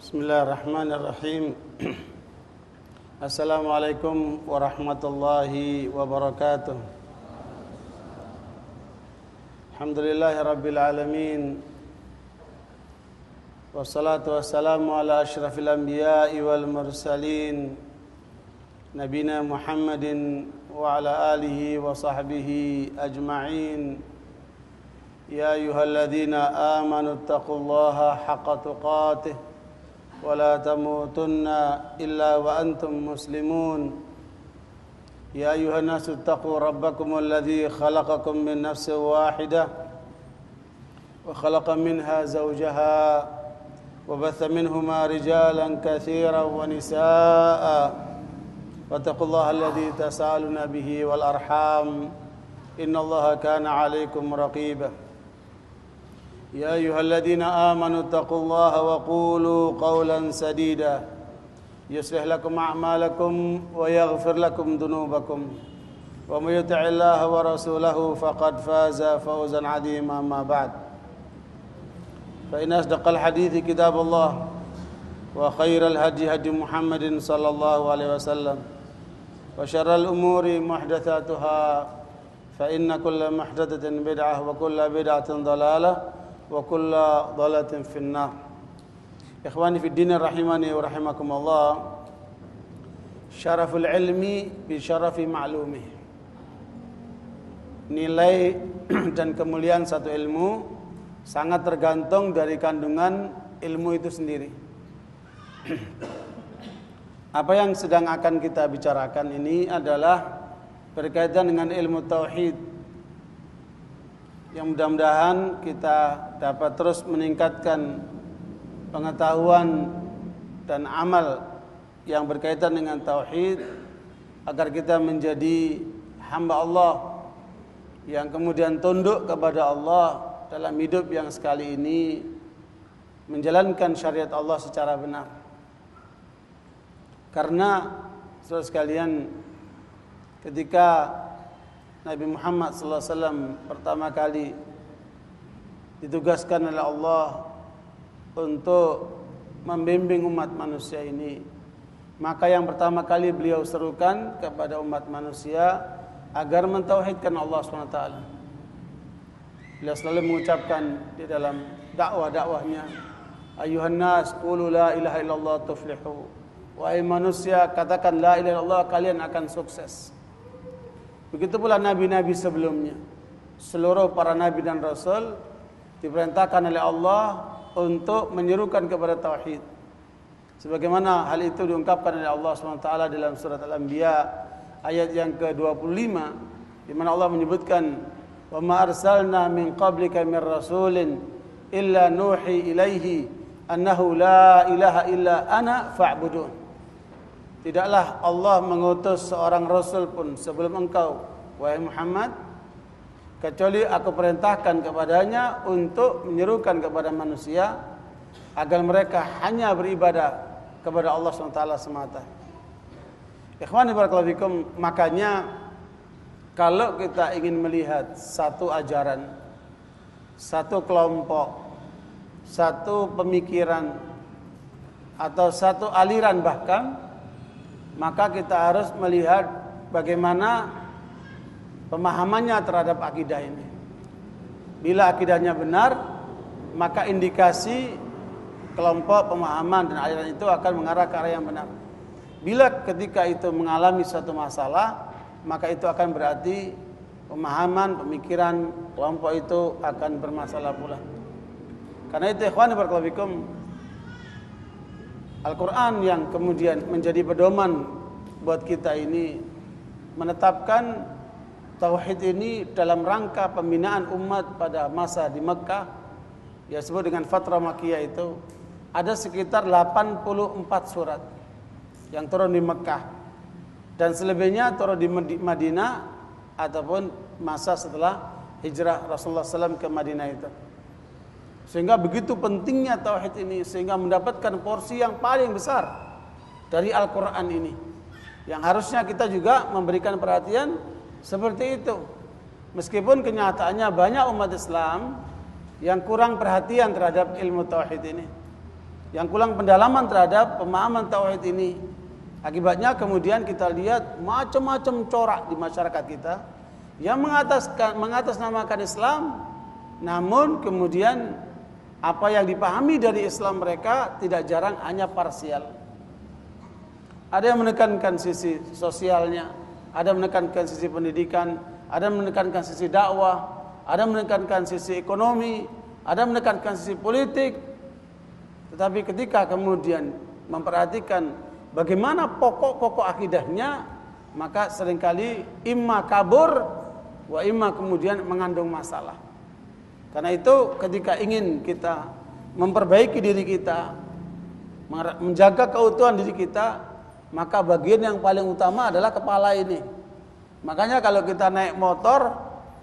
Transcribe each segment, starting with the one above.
Bismillahirrahmanirrahim. Assalamualaikum warahmatullahi wabarakatuh. Alhamdulillahirabbil alamin. Wassalatu wassalamu ala asyrafil anbiya'i wal mursalin nabina Muhammadin wa ala alihi wa sahbihi ajma'in. Ya ayyuhalladzina amanu taqullaha haqqa tuqatih ولا تموتن إلا وأنتم مسلمون يا أيها الناس اتقوا ربكم الذي خلقكم من نفس واحدة وخلق منها زوجها وبث منهما رجالا كثيرا ونساء واتقوا الله الذي تساءلون به والأرحام إن الله كان عليكم رقيبا يا أيها الذين آمنوا اتقوا الله وقولوا قولا سديدا يصلح لكم أعمالكم ويغفر لكم ذنوبكم ومن يطع الله ورسوله فقد فاز فوزا عظيما. ما بعد فإن أصدق الحديث كتاب الله وخير الهدي هدي محمد صلى الله عليه وسلم وشر الأمور محدثاتها فإن كل محدثة بدعة وكل بدعة ضلالة wa kullu dhalatin finnar. Ikhwani fid din rahimani wa rahimakumullah. Syaraful ilmi bi syarafi ma'lumi. Nilai dan kemuliaan satu ilmu sangat tergantung dari kandungan ilmu itu sendiri. Apa yang sedang akan kita bicarakan ini adalah berkaitan dengan ilmu tauhid, yang mudah-mudahan kita dapat terus meningkatkan pengetahuan dan amal yang berkaitan dengan tauhid agar kita menjadi hamba Allah yang kemudian tunduk kepada Allah dalam hidup yang sekali ini menjalankan syariat Allah secara benar. Karena saudara sekalian, ketika Nabi Muhammad SAW pertama kali ditugaskan oleh Allah untuk membimbing umat manusia ini, maka yang pertama kali beliau serukan kepada umat manusia agar mentauhidkan Allah SWT. Beliau selalu mengucapkan di dalam dakwah-dakwahnya, Ayuhan nas qulu la ilaha illallah tuflihu. Wahai manusia, katakan la ilaha illallah, kalian akan sukses. Begitu pula nabi-nabi sebelumnya. Seluruh para nabi dan rasul diperintahkan oleh Allah untuk menyerukan kepada tauhid. Sebagaimana hal itu diungkapkan oleh Allah SWT dalam surat Al-Anbiya ayat yang ke-25, di mana Allah menyebutkan, "Wa ma arsalna min qablika min rasulin illa nuhi ilaihi annahu la ilaha illa ana fa'budun." Tidaklah Allah mengutus seorang rasul pun sebelum engkau, wahai Muhammad, kecuali aku perintahkan kepadanya untuk menyerukan kepada manusia agar mereka hanya beribadah kepada Allah SWT semata. Ikhwani barakallahu fikum, makanya kalau kita ingin melihat satu ajaran, satu kelompok, satu pemikiran, atau satu aliran bahkan, maka kita harus melihat bagaimana pemahamannya terhadap akidah ini. Bila akidahnya benar, maka indikasi kelompok pemahaman dan aliran itu akan mengarah ke arah yang benar. Bila ketika itu mengalami suatu masalah, maka itu akan berarti pemahaman, pemikiran kelompok itu akan bermasalah pula. Karena itu ikhwan barakallahu fikum, Al-Quran yang kemudian menjadi pedoman buat kita ini menetapkan tauhid ini dalam rangka pembinaan umat pada masa di Mekah, ya disebut dengan Fatrah Makkiyah. Itu ada sekitar 84 surat yang turun di Mekah, dan selebihnya turun di Madinah ataupun masa setelah hijrah Rasulullah SAW ke Madinah itu. Sehingga begitu pentingnya tauhid ini, sehingga mendapatkan porsi yang paling besar dari Al-Quran ini, yang harusnya kita juga memberikan perhatian seperti itu. Meskipun kenyataannya banyak umat Islam yang kurang perhatian terhadap ilmu tauhid ini. yang kurang pendalaman terhadap pemahaman tauhid ini. Akibatnya kemudian kita lihat macam-macam corak di masyarakat kita yang mengatasnamakan Islam, namun kemudian apa yang dipahami dari Islam mereka tidak jarang hanya parsial. Ada yang menekankan sisi sosialnya, ada yang menekankan sisi pendidikan, ada yang menekankan sisi dakwah, ada yang menekankan sisi ekonomi, ada yang menekankan sisi politik. Tetapi ketika kemudian memperhatikan bagaimana pokok-pokok akidahnya, maka seringkali imma kabur wa imma kemudian mengandung masalah. Karena itu ketika ingin kita memperbaiki diri kita, menjaga keutuhan diri kita, maka bagian yang paling utama adalah kepala ini. Makanya kalau kita naik motor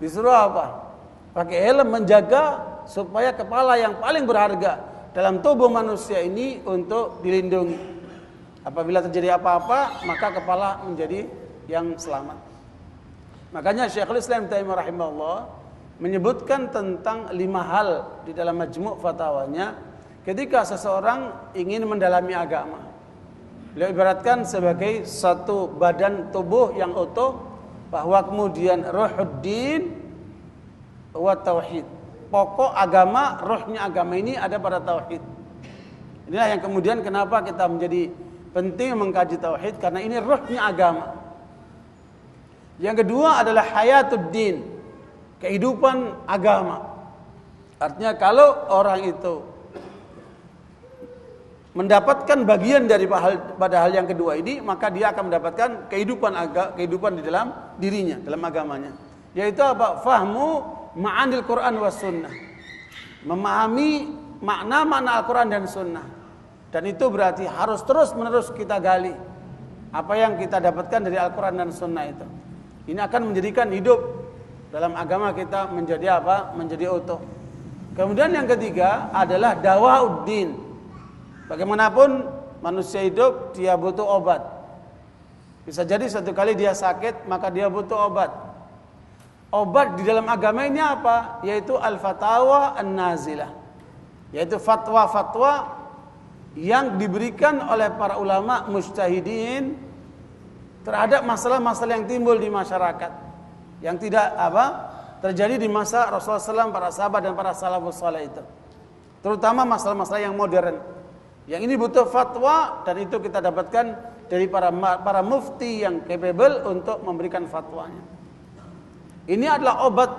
disuruh apa? Pakai helm, menjaga supaya kepala yang paling berharga dalam tubuh manusia ini untuk dilindungi. Apabila terjadi apa-apa, maka kepala menjadi yang selamat. Makanya Syekhul Islam Taimiyah rahimahullah menyebutkan tentang 5 hal di dalam majmu' fatwanya ketika seseorang ingin mendalami agama. Beliau ibaratkan sebagai satu badan tubuh yang utuh, bahwa kemudian ruhuddin wa tauhid. Pokok agama, ruhnya agama ini ada pada tauhid. Inilah yang kemudian kenapa kita menjadi penting mengkaji tauhid, karena ini ruhnya agama. Yang kedua adalah hayatuddin, kehidupan agama. Artinya kalau orang itu mendapatkan bagian dari pada hal yang kedua ini, maka dia akan mendapatkan kehidupan di dalam dirinya, dalam agamanya. Yaitu apa? Fahmu ma'anil Quran was sunnah. Memahami makna-makna Al-Quran dan sunnah. Dan itu berarti harus terus-menerus kita gali apa yang kita dapatkan dari Al-Quran dan sunnah itu. Ini akan menjadikan hidup dalam agama kita menjadi apa? Menjadi utuh. Kemudian yang ketiga adalah dawauddin. Bagaimanapun manusia hidup, dia butuh obat. Bisa jadi satu kali dia sakit, maka dia butuh obat. Obat di dalam agama ini apa? Yaitu al-fatawa an-nazilah. Yaitu fatwa-fatwa yang diberikan oleh para ulama mujtahidin terhadap masalah-masalah yang timbul di masyarakat, yang tidak terjadi di masa Rasulullah SAW, para sahabat dan para salafus saleh itu. Terutama masalah-masalah yang modern. Yang ini butuh fatwa, dan itu kita dapatkan dari para mufti yang capable untuk memberikan fatwanya. Ini adalah obat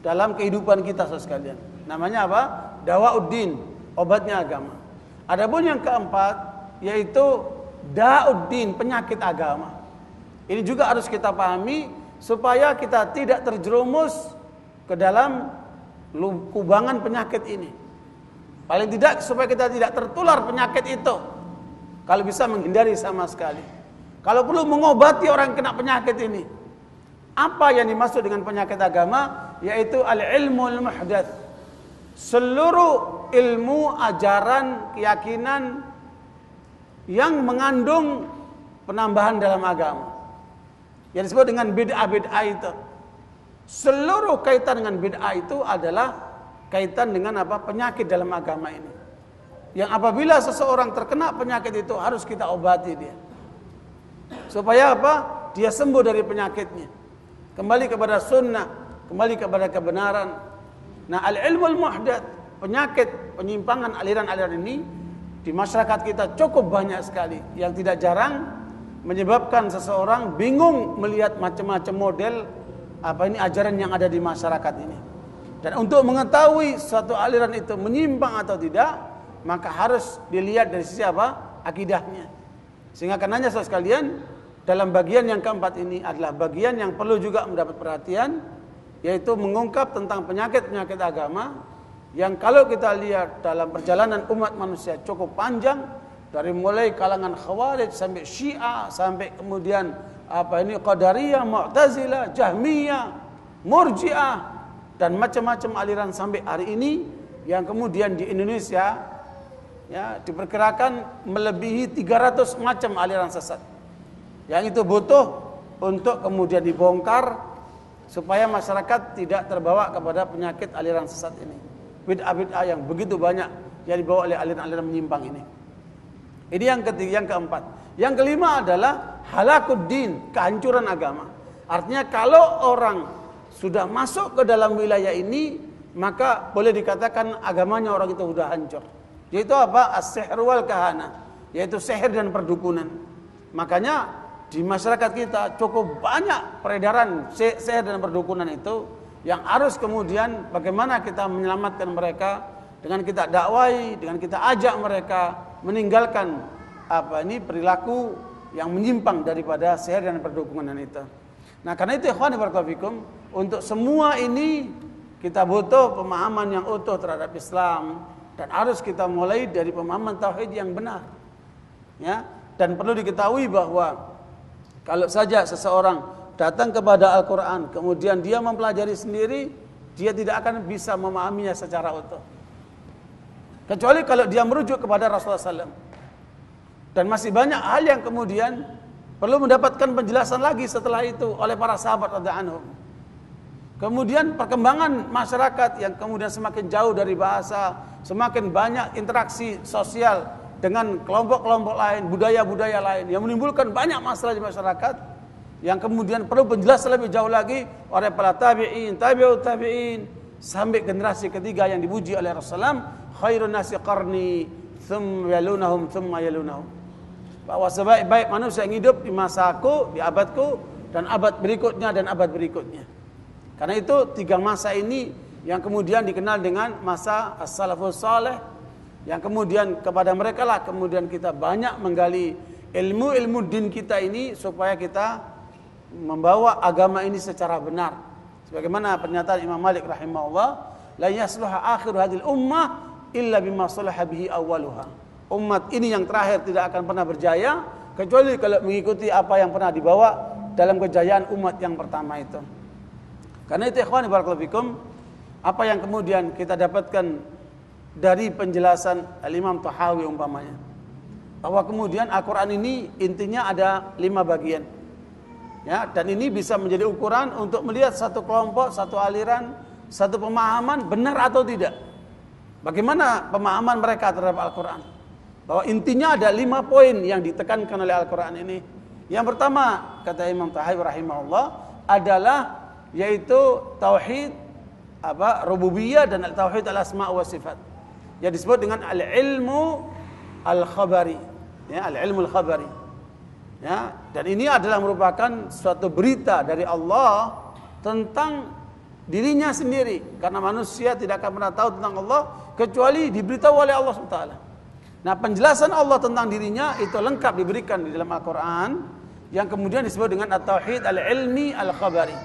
dalam kehidupan kita sekalian. Namanya apa? Dawauddin, obatnya agama. Adapun yang keempat yaitu dauddin, penyakit agama. Ini juga harus kita pahami supaya kita tidak terjerumus ke dalam kubangan penyakit ini. Paling tidak supaya kita tidak tertular penyakit itu. Kalau bisa menghindari sama sekali. Kalau perlu mengobati orang yang kena penyakit ini. Apa yang dimaksud dengan penyakit agama? Yaitu al-ilmul muhdats. Seluruh ilmu, ajaran, keyakinan yang mengandung penambahan dalam agama, yang disebut dengan bid'ah-bid'ah itu. Seluruh kaitan dengan bid'ah itu adalah kaitan dengan apa? Penyakit dalam agama ini. Yang apabila seseorang terkena penyakit itu harus kita obati dia. Supaya apa? Dia sembuh dari penyakitnya. Kembali kepada sunnah, kembali kepada kebenaran. Nah, al-ilmul muhdats, penyakit penyimpangan aliran-aliran ini di masyarakat kita cukup banyak sekali, yang tidak jarang menyebabkan seseorang bingung melihat macam-macam model ajaran yang ada di masyarakat ini. Dan untuk mengetahui suatu aliran itu menyimpang atau tidak, maka harus dilihat dari sisi apa? Akidahnya. Sehingga karenanya saudara sekalian, dalam bagian yang keempat ini adalah bagian yang perlu juga mendapat perhatian, yaitu mengungkap tentang penyakit-penyakit agama yang kalau kita lihat dalam perjalanan umat manusia cukup panjang, dari mulai kalangan Khawarij sampai Syiah, sampai kemudian Qadariyah, Mu'tazilah, Jahmiyah, Murji'ah, dan macam-macam aliran sampai hari ini, yang kemudian di Indonesia ya diperkirakan melebihi 300 macam aliran sesat. Yang itu butuh untuk kemudian dibongkar supaya masyarakat tidak terbawa kepada penyakit aliran sesat ini. Bid'ah-bid'ah yang begitu banyak yang dibawa oleh aliran-aliran menyimpang ini. Ini yang ketiga, yang keempat. Yang kelima adalah halakuddin, kehancuran agama. Artinya kalau orang sudah masuk ke dalam wilayah ini, maka boleh dikatakan agamanya orang itu sudah hancur. Yaitu apa? As-sihr wal kahana, yaitu sihir dan perdukunan. Makanya di masyarakat kita cukup banyak peredaran sihir dan perdukunan itu, yang harus kemudian bagaimana kita menyelamatkan mereka dengan kita dakwai, dengan kita ajak mereka meninggalkan perilaku yang menyimpang daripada sihir dan perdukunan itu. Nah, karena itu ikhwan barakallahu fikum, untuk semua ini kita butuh pemahaman yang utuh terhadap Islam, dan harus kita mulai dari pemahaman tauhid yang benar. Ya, dan perlu diketahui bahwa kalau saja seseorang datang kepada Al-Quran, kemudian dia mempelajari sendiri, dia tidak akan bisa memahaminya secara utuh. Kecuali kalau dia merujuk kepada Rasulullah SAW. Dan masih banyak hal yang kemudian perlu mendapatkan penjelasan lagi setelah itu oleh para sahabat radhiyallahu anhum. Kemudian perkembangan masyarakat yang kemudian semakin jauh dari bahasa, semakin banyak interaksi sosial dengan kelompok-kelompok lain, budaya-budaya lain, yang menimbulkan banyak masalah di masyarakat, yang kemudian perlu penjelasan lebih jauh lagi oleh para tabi'in, tabi'ut tabi'in, sampai generasi ketiga yang dipuji oleh Rasulullah, khairun nasi qarni, thumma yalunahum, thumma yalunahum. Bahwa sebaik-baik manusia yang hidup di masaku, di abadku, dan abad berikutnya, dan abad berikutnya. Karena itu tiga masa ini yang kemudian dikenal dengan masa as-salafus salih, yang kemudian kepada mereka lah kemudian kita banyak menggali ilmu-ilmu din kita ini, supaya kita membawa agama ini secara benar. Sebagaimana pernyataan Imam Malik rahimahullah, la yasluha akhir hadhil ummah illa bima salaha bihi awwaluha. Umat ini yang terakhir tidak akan pernah berjaya kecuali kalau mengikuti apa yang pernah dibawa dalam kejayaan umat yang pertama itu. Karena itu ikhwan barakallahu fikum, apa yang kemudian kita dapatkan dari penjelasan Al-Imam Tahawi umpamanya, bahwa kemudian Al-Quran ini intinya ada 5 bagian. Ya, dan ini bisa menjadi ukuran untuk melihat satu kelompok, satu aliran, satu pemahaman benar atau tidak. Bagaimana pemahaman mereka terhadap Al-Quran? Bahwa intinya ada 5 poin yang ditekankan oleh Al-Quran ini. Yang pertama, kata Imam Tahawi rahimahullah, adalah yaitu tauhid rububiyah dan tauhid al-asma wa sifat, yang disebut dengan al-ilmu al-khabari, ya, al-ilmu al-khabari. Ya, dan ini adalah merupakan suatu berita dari Allah tentang dirinya sendiri, karena manusia tidak akan pernah tahu tentang Allah kecuali diberitahu oleh Allah SWT. Nah, penjelasan Allah tentang dirinya itu lengkap diberikan di dalam Al-Quran, yang kemudian disebut dengan at-tauhid al-ilmi al-khabari,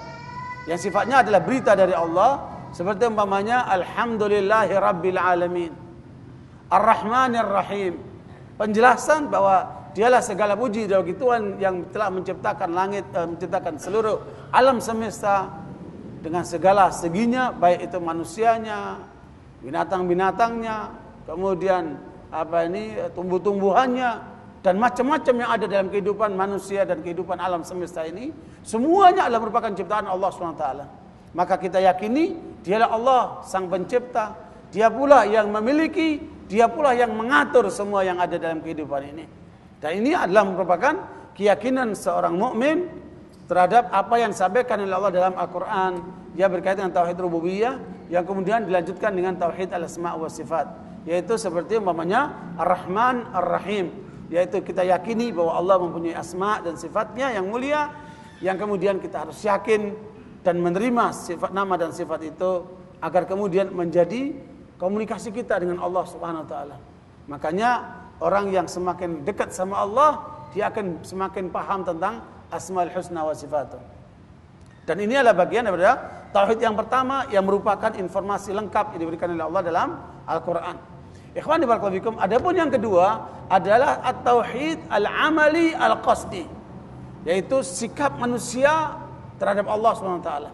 yang sifatnya adalah berita dari Allah, seperti umpamanya alhamdulillahi rabbil alamin, ar-rahmanir rahim, penjelasan bahwa dialah segala puji bagi Tuhan yang telah menciptakan langit, menciptakan seluruh alam semesta dengan segala seginya, baik itu manusianya, binatang-binatangnya, kemudian tumbuh-tumbuhannya, dan macam-macam yang ada dalam kehidupan manusia dan kehidupan alam semesta ini, semuanya adalah merupakan ciptaan Allah SWT. Maka kita yakini dialah Allah sang pencipta, dia pula yang memiliki, dia pula yang mengatur semua yang ada dalam kehidupan ini. Dan ini adalah merupakan keyakinan seorang mukmin terhadap apa yang disampaikan oleh Allah dalam Al-Quran. Dia berkaitan dengan tauhid rububiyah, yang kemudian dilanjutkan dengan tauhid al-asma wa sifat, yaitu seperti umpamanya ar-Rahman ar-Rahim, yaitu kita yakini bahwa Allah mempunyai asma dan sifatnya yang mulia, yang kemudian kita harus yakin dan menerima sifat nama dan sifat itu, agar kemudian menjadi komunikasi kita dengan Allah Subhanahu wa taala. Makanya orang yang semakin dekat sama Allah, dia akan semakin paham tentang Asmaul Husna wa Sifatuh. Dan ini adalah bagian daripada tauhid yang pertama, yang merupakan informasi lengkap yang diberikan oleh Allah dalam Al-Quran. Ikhwan barakallahu fikum, adapun yang kedua adalah at-tauhid al-amali al-qasdi, yaitu sikap manusia terhadap Allah Subhanahu wa taala.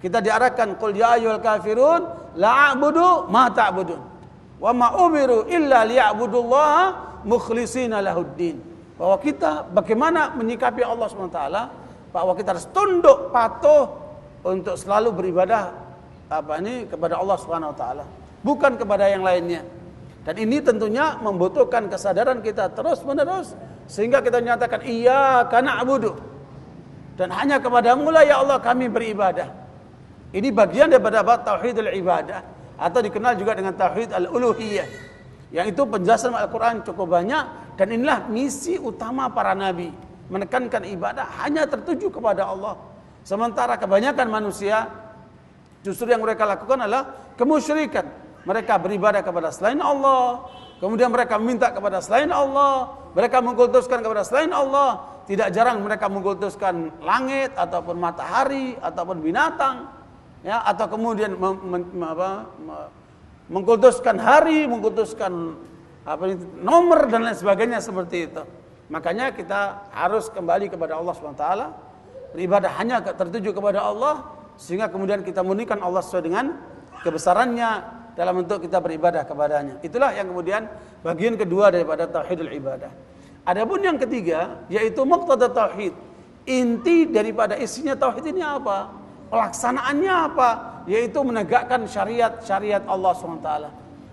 Kita diarahkan qul ya ayyuhal kafirun la a'budu ma ta'budun wa ma umiru illa liya'budullaha mukhlishina lahuddin. Bahwa kita bagaimana menyikapi Allah SWT, bahwa kita harus tunduk patuh untuk selalu beribadah kepada Allah SWT, bukan kepada yang lainnya. Dan ini tentunya membutuhkan kesadaran kita terus-menerus sehingga kita menyatakan iyyaka na'budu, dan hanya kepadamu lah ya Allah kami beribadah. Ini bagian daripada tauhidul ibadah, atau dikenal juga dengan tauhid al-uluhiyah. Yang itu penjelasan Al-Quran cukup banyak, dan inilah misi utama para nabi, menekankan ibadah hanya tertuju kepada Allah. Sementara kebanyakan manusia justru yang mereka lakukan adalah kemusyrikan. Mereka beribadah kepada selain Allah, kemudian mereka meminta kepada selain Allah, mereka mengkultuskan kepada selain Allah. Tidak jarang mereka mengkultuskan langit ataupun matahari ataupun binatang, ya, atau kemudian mengkultuskan hari, mengkultuskan nomor dan lain sebagainya seperti itu. Makanya kita harus kembali kepada Allah SWT, beribadah hanya tertuju kepada Allah, sehingga kemudian kita murnikan Allah sesuai dengan kebesarannya dalam bentuk kita beribadah kepadanya. Itulah yang kemudian bagian kedua daripada tauhidul ibadah. Adapun yang ketiga, yaitu muqtada tauhid. Inti daripada isinya tauhid ini apa? Pelaksanaannya apa? Yaitu menegakkan syariat Allah SWT.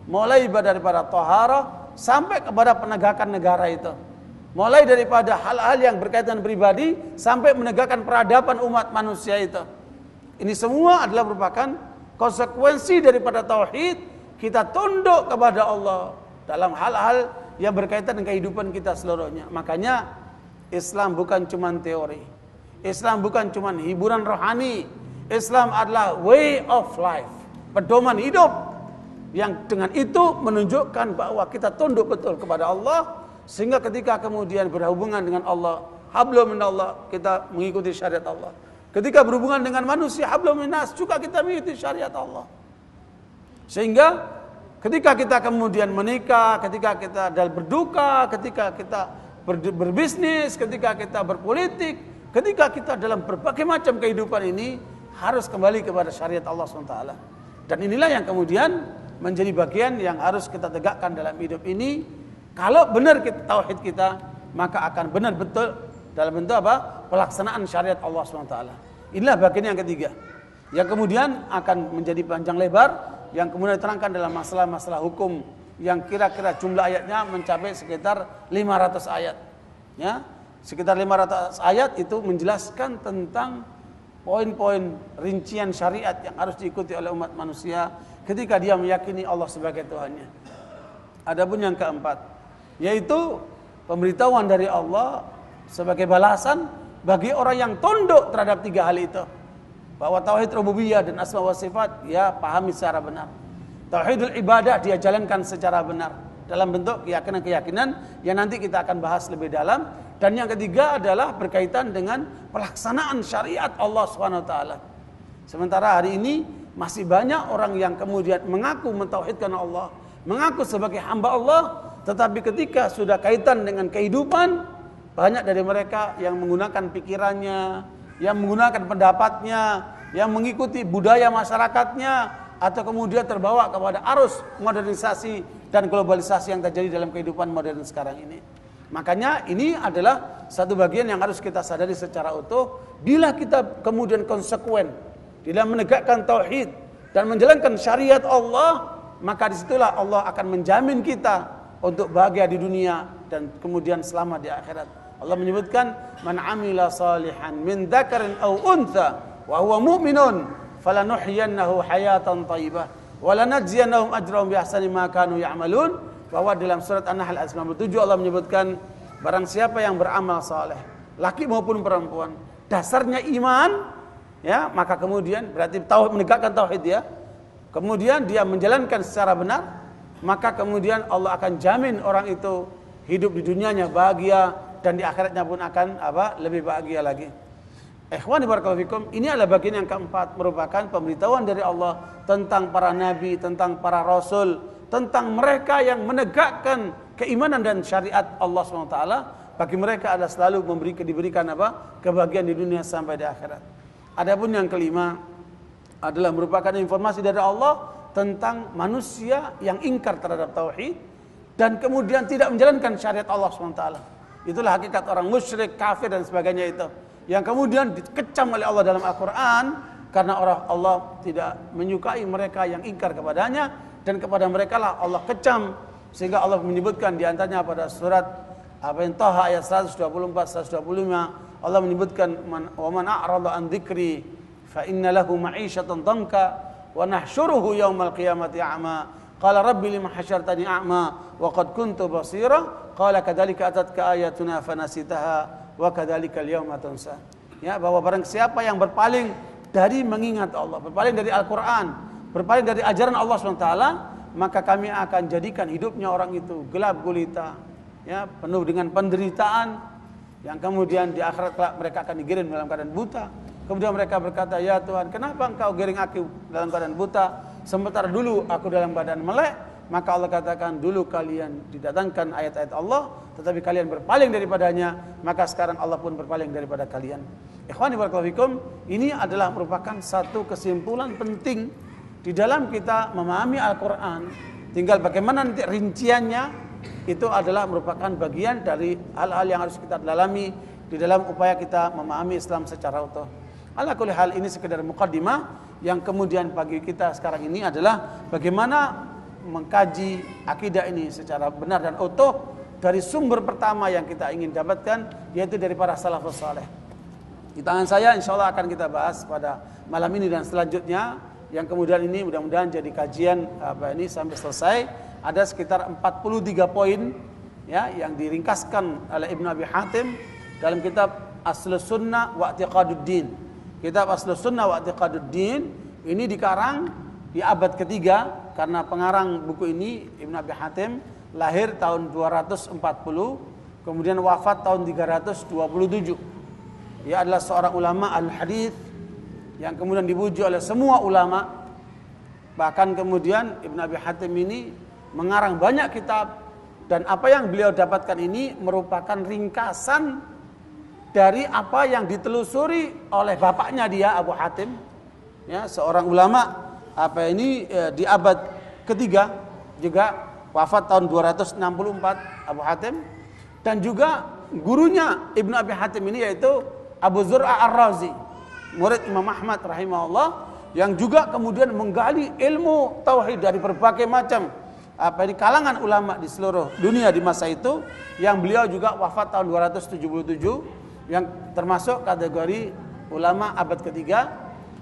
Mulai daripada taharah sampai kepada penegakan negara itu. Mulai daripada hal-hal yang berkaitan pribadi sampai menegakkan peradaban umat manusia itu. Ini semua adalah merupakan konsekuensi daripada tauhid. Kita tunduk kepada Allah dalam hal-hal yang berkaitan dengan kehidupan kita seluruhnya. Makanya Islam bukan cuma teori, Islam bukan cuma hiburan rohani. Islam adalah way of life, pedoman hidup, yang dengan itu menunjukkan bahwa kita tunduk betul kepada Allah, sehingga ketika kemudian berhubungan dengan Allah, hablum minallah, kita mengikuti syariat Allah. Ketika berhubungan dengan manusia, hablum minas, juga kita mengikuti syariat Allah. Sehingga ketika kita kemudian menikah, ketika kita berduka, ketika kita berbisnis, ketika kita berpolitik, ketika kita dalam berbagai macam kehidupan ini, harus kembali kepada syariat Allah SWT. Dan inilah yang kemudian menjadi bagian yang harus kita tegakkan dalam hidup ini. Kalau benar kita tauhid kita, maka akan benar betul dalam bentuk apa? Pelaksanaan syariat Allah SWT. Inilah bagian yang ketiga, yang kemudian akan menjadi panjang lebar, yang kemudian diterangkan dalam masalah-masalah hukum yang kira-kira jumlah ayatnya mencapai sekitar 500 ayat. Ya, sekitar 500 ayat itu menjelaskan tentang poin-poin rincian syariat yang harus diikuti oleh umat manusia ketika dia meyakini Allah sebagai Tuhannya. Adapun yang keempat, yaitu pemberitahuan dari Allah sebagai balasan bagi orang yang tunduk terhadap tiga hal itu, bahwa tauhid rububiyah dan asma wa sifat dia pahami secara benar, tauhidul ibadah dia jalankan secara benar dalam bentuk keyakinan-keyakinan yang nanti kita akan bahas lebih dalam, dan yang ketiga adalah berkaitan dengan pelaksanaan syariat Allah SWT. Sementara hari ini masih banyak orang yang kemudian mengaku mentauhidkan Allah, mengaku sebagai hamba Allah, tetapi ketika sudah kaitan dengan kehidupan, banyak dari mereka yang menggunakan pikirannya, yang menggunakan pendapatnya, yang mengikuti budaya masyarakatnya, atau kemudian terbawa kepada arus modernisasi dan globalisasi yang terjadi dalam kehidupan modern sekarang ini. Makanya ini adalah satu bagian yang harus kita sadari secara utuh. Bila kita kemudian konsekuen dalam menegakkan tauhid dan menjalankan syariat Allah, maka disitulah Allah akan menjamin kita untuk bahagia di dunia dan kemudian selamat di akhirat. Allah menyebutkan, man amila salihan min dzakarin aw untha wa huwa mu'minun falanuhyiyannahu hayatan thayyibah wa lanajziyannahum ajrahum bi ahsani ma kanu ya'malun. Bahwa dalam surat An-Nahl ayat 97 Allah menyebutkan, barang siapa yang beramal saleh, laki maupun perempuan, dasarnya iman, ya, maka kemudian berarti menegakkan tauhid dia, kemudian dia menjalankan secara benar, maka kemudian Allah akan jamin orang itu hidup di dunianya bahagia dan di akhiratnya pun akan lebih bahagia lagi. Ikhwani barakallahu fikum, ini adalah bagian yang keempat, merupakan pemberitahuan dari Allah tentang para nabi, tentang para rasul, tentang mereka yang menegakkan keimanan dan syariat Allah SWT. Bagi mereka adalah selalu diberikan kebahagiaan di dunia sampai di akhirat. Adapun yang kelima adalah merupakan informasi dari Allah tentang manusia yang ingkar terhadap tauhid dan kemudian tidak menjalankan syariat Allah SWT. Itulah hakikat orang musyrik, kafir dan sebagainya itu, yang kemudian dikecam oleh Allah dalam Al-Quran, karena Allah tidak menyukai mereka yang ingkar kepadanya, dan kepada mereka lah Allah kecam Sehingga Allah menyebutkan di antaranya pada surat Taha ayat 124 125, Allah menyebutkan wa man a'rada an dzikri fa inna lahu ma'isyatan dhanka wa nahsyuruhu yaumal qiyamati a'ma qala rabbi lima hasyartani a'ma wa qad kuntu basira qala kadzalika atatka ayatuna fanasitaha wa kadzalika al-yauma tunsa. Ya, bahwa barang siapa yang berpaling dari mengingat Allah, berpaling dari Al-Qur'an, berpaling dari ajaran Allah SWT, maka kami akan jadikan hidupnya orang itu gelap gulita, ya, penuh dengan penderitaan, yang kemudian di akhirat mereka akan digiring dalam keadaan buta. Kemudian mereka berkata, ya Tuhan, kenapa engkau giring aku dalam keadaan buta, sementara dulu aku dalam keadaan melek? Maka Allah katakan, dulu kalian didatangkan ayat-ayat Allah, tetapi kalian berpaling daripadanya, maka sekarang Allah pun berpaling daripada kalian. Ikhwani barakallahu fikum, ini adalah merupakan satu kesimpulan penting di dalam kita memahami Al-Quran. Tinggal bagaimana nanti rinciannya, itu adalah merupakan bagian dari hal-hal yang harus kita dalami di dalam upaya kita memahami Islam secara utuh. Ala kulli hal, ini sekedar muqaddimah, yang kemudian bagi kita sekarang ini adalah bagaimana mengkaji akidah ini secara benar dan utuh dari sumber pertama yang kita ingin dapatkan, yaitu dari para salafus saleh. Di tangan saya insyaallah akan kita bahas pada malam ini dan selanjutnya, yang kemudian ini mudah-mudahan jadi kajian ini sampai selesai. Ada sekitar 43 poin, ya, yang diringkaskan oleh Ibnu Abi Hatim dalam kitab Aslus Sunnah wa I'tiqaduddin. Kitab Aslus Sunnah wa I'tiqaduddin ini dikarang di abad ketiga, karena pengarang buku ini Ibnu Abi Hatim lahir tahun 240, kemudian wafat tahun 327. Ia adalah seorang ulama al-hadis yang kemudian dipuji oleh semua ulama. Bahkan kemudian Ibnu Abi Hatim ini mengarang banyak kitab, dan apa yang beliau dapatkan ini merupakan ringkasan dari apa yang ditelusuri oleh bapaknya dia, Abu Hatim, ya, seorang ulama di abad ketiga, juga wafat tahun 264 Abu Hatim, dan juga gurunya Ibnu Abi Hatim ini yaitu Abu Zur'ah Ar-Razi, murid Imam Ahmad rahimahullah, yang juga kemudian menggali ilmu tauhid dari berbagai macam kalangan ulama di seluruh dunia di masa itu, yang beliau juga wafat tahun 277, yang termasuk kategori ulama abad ketiga,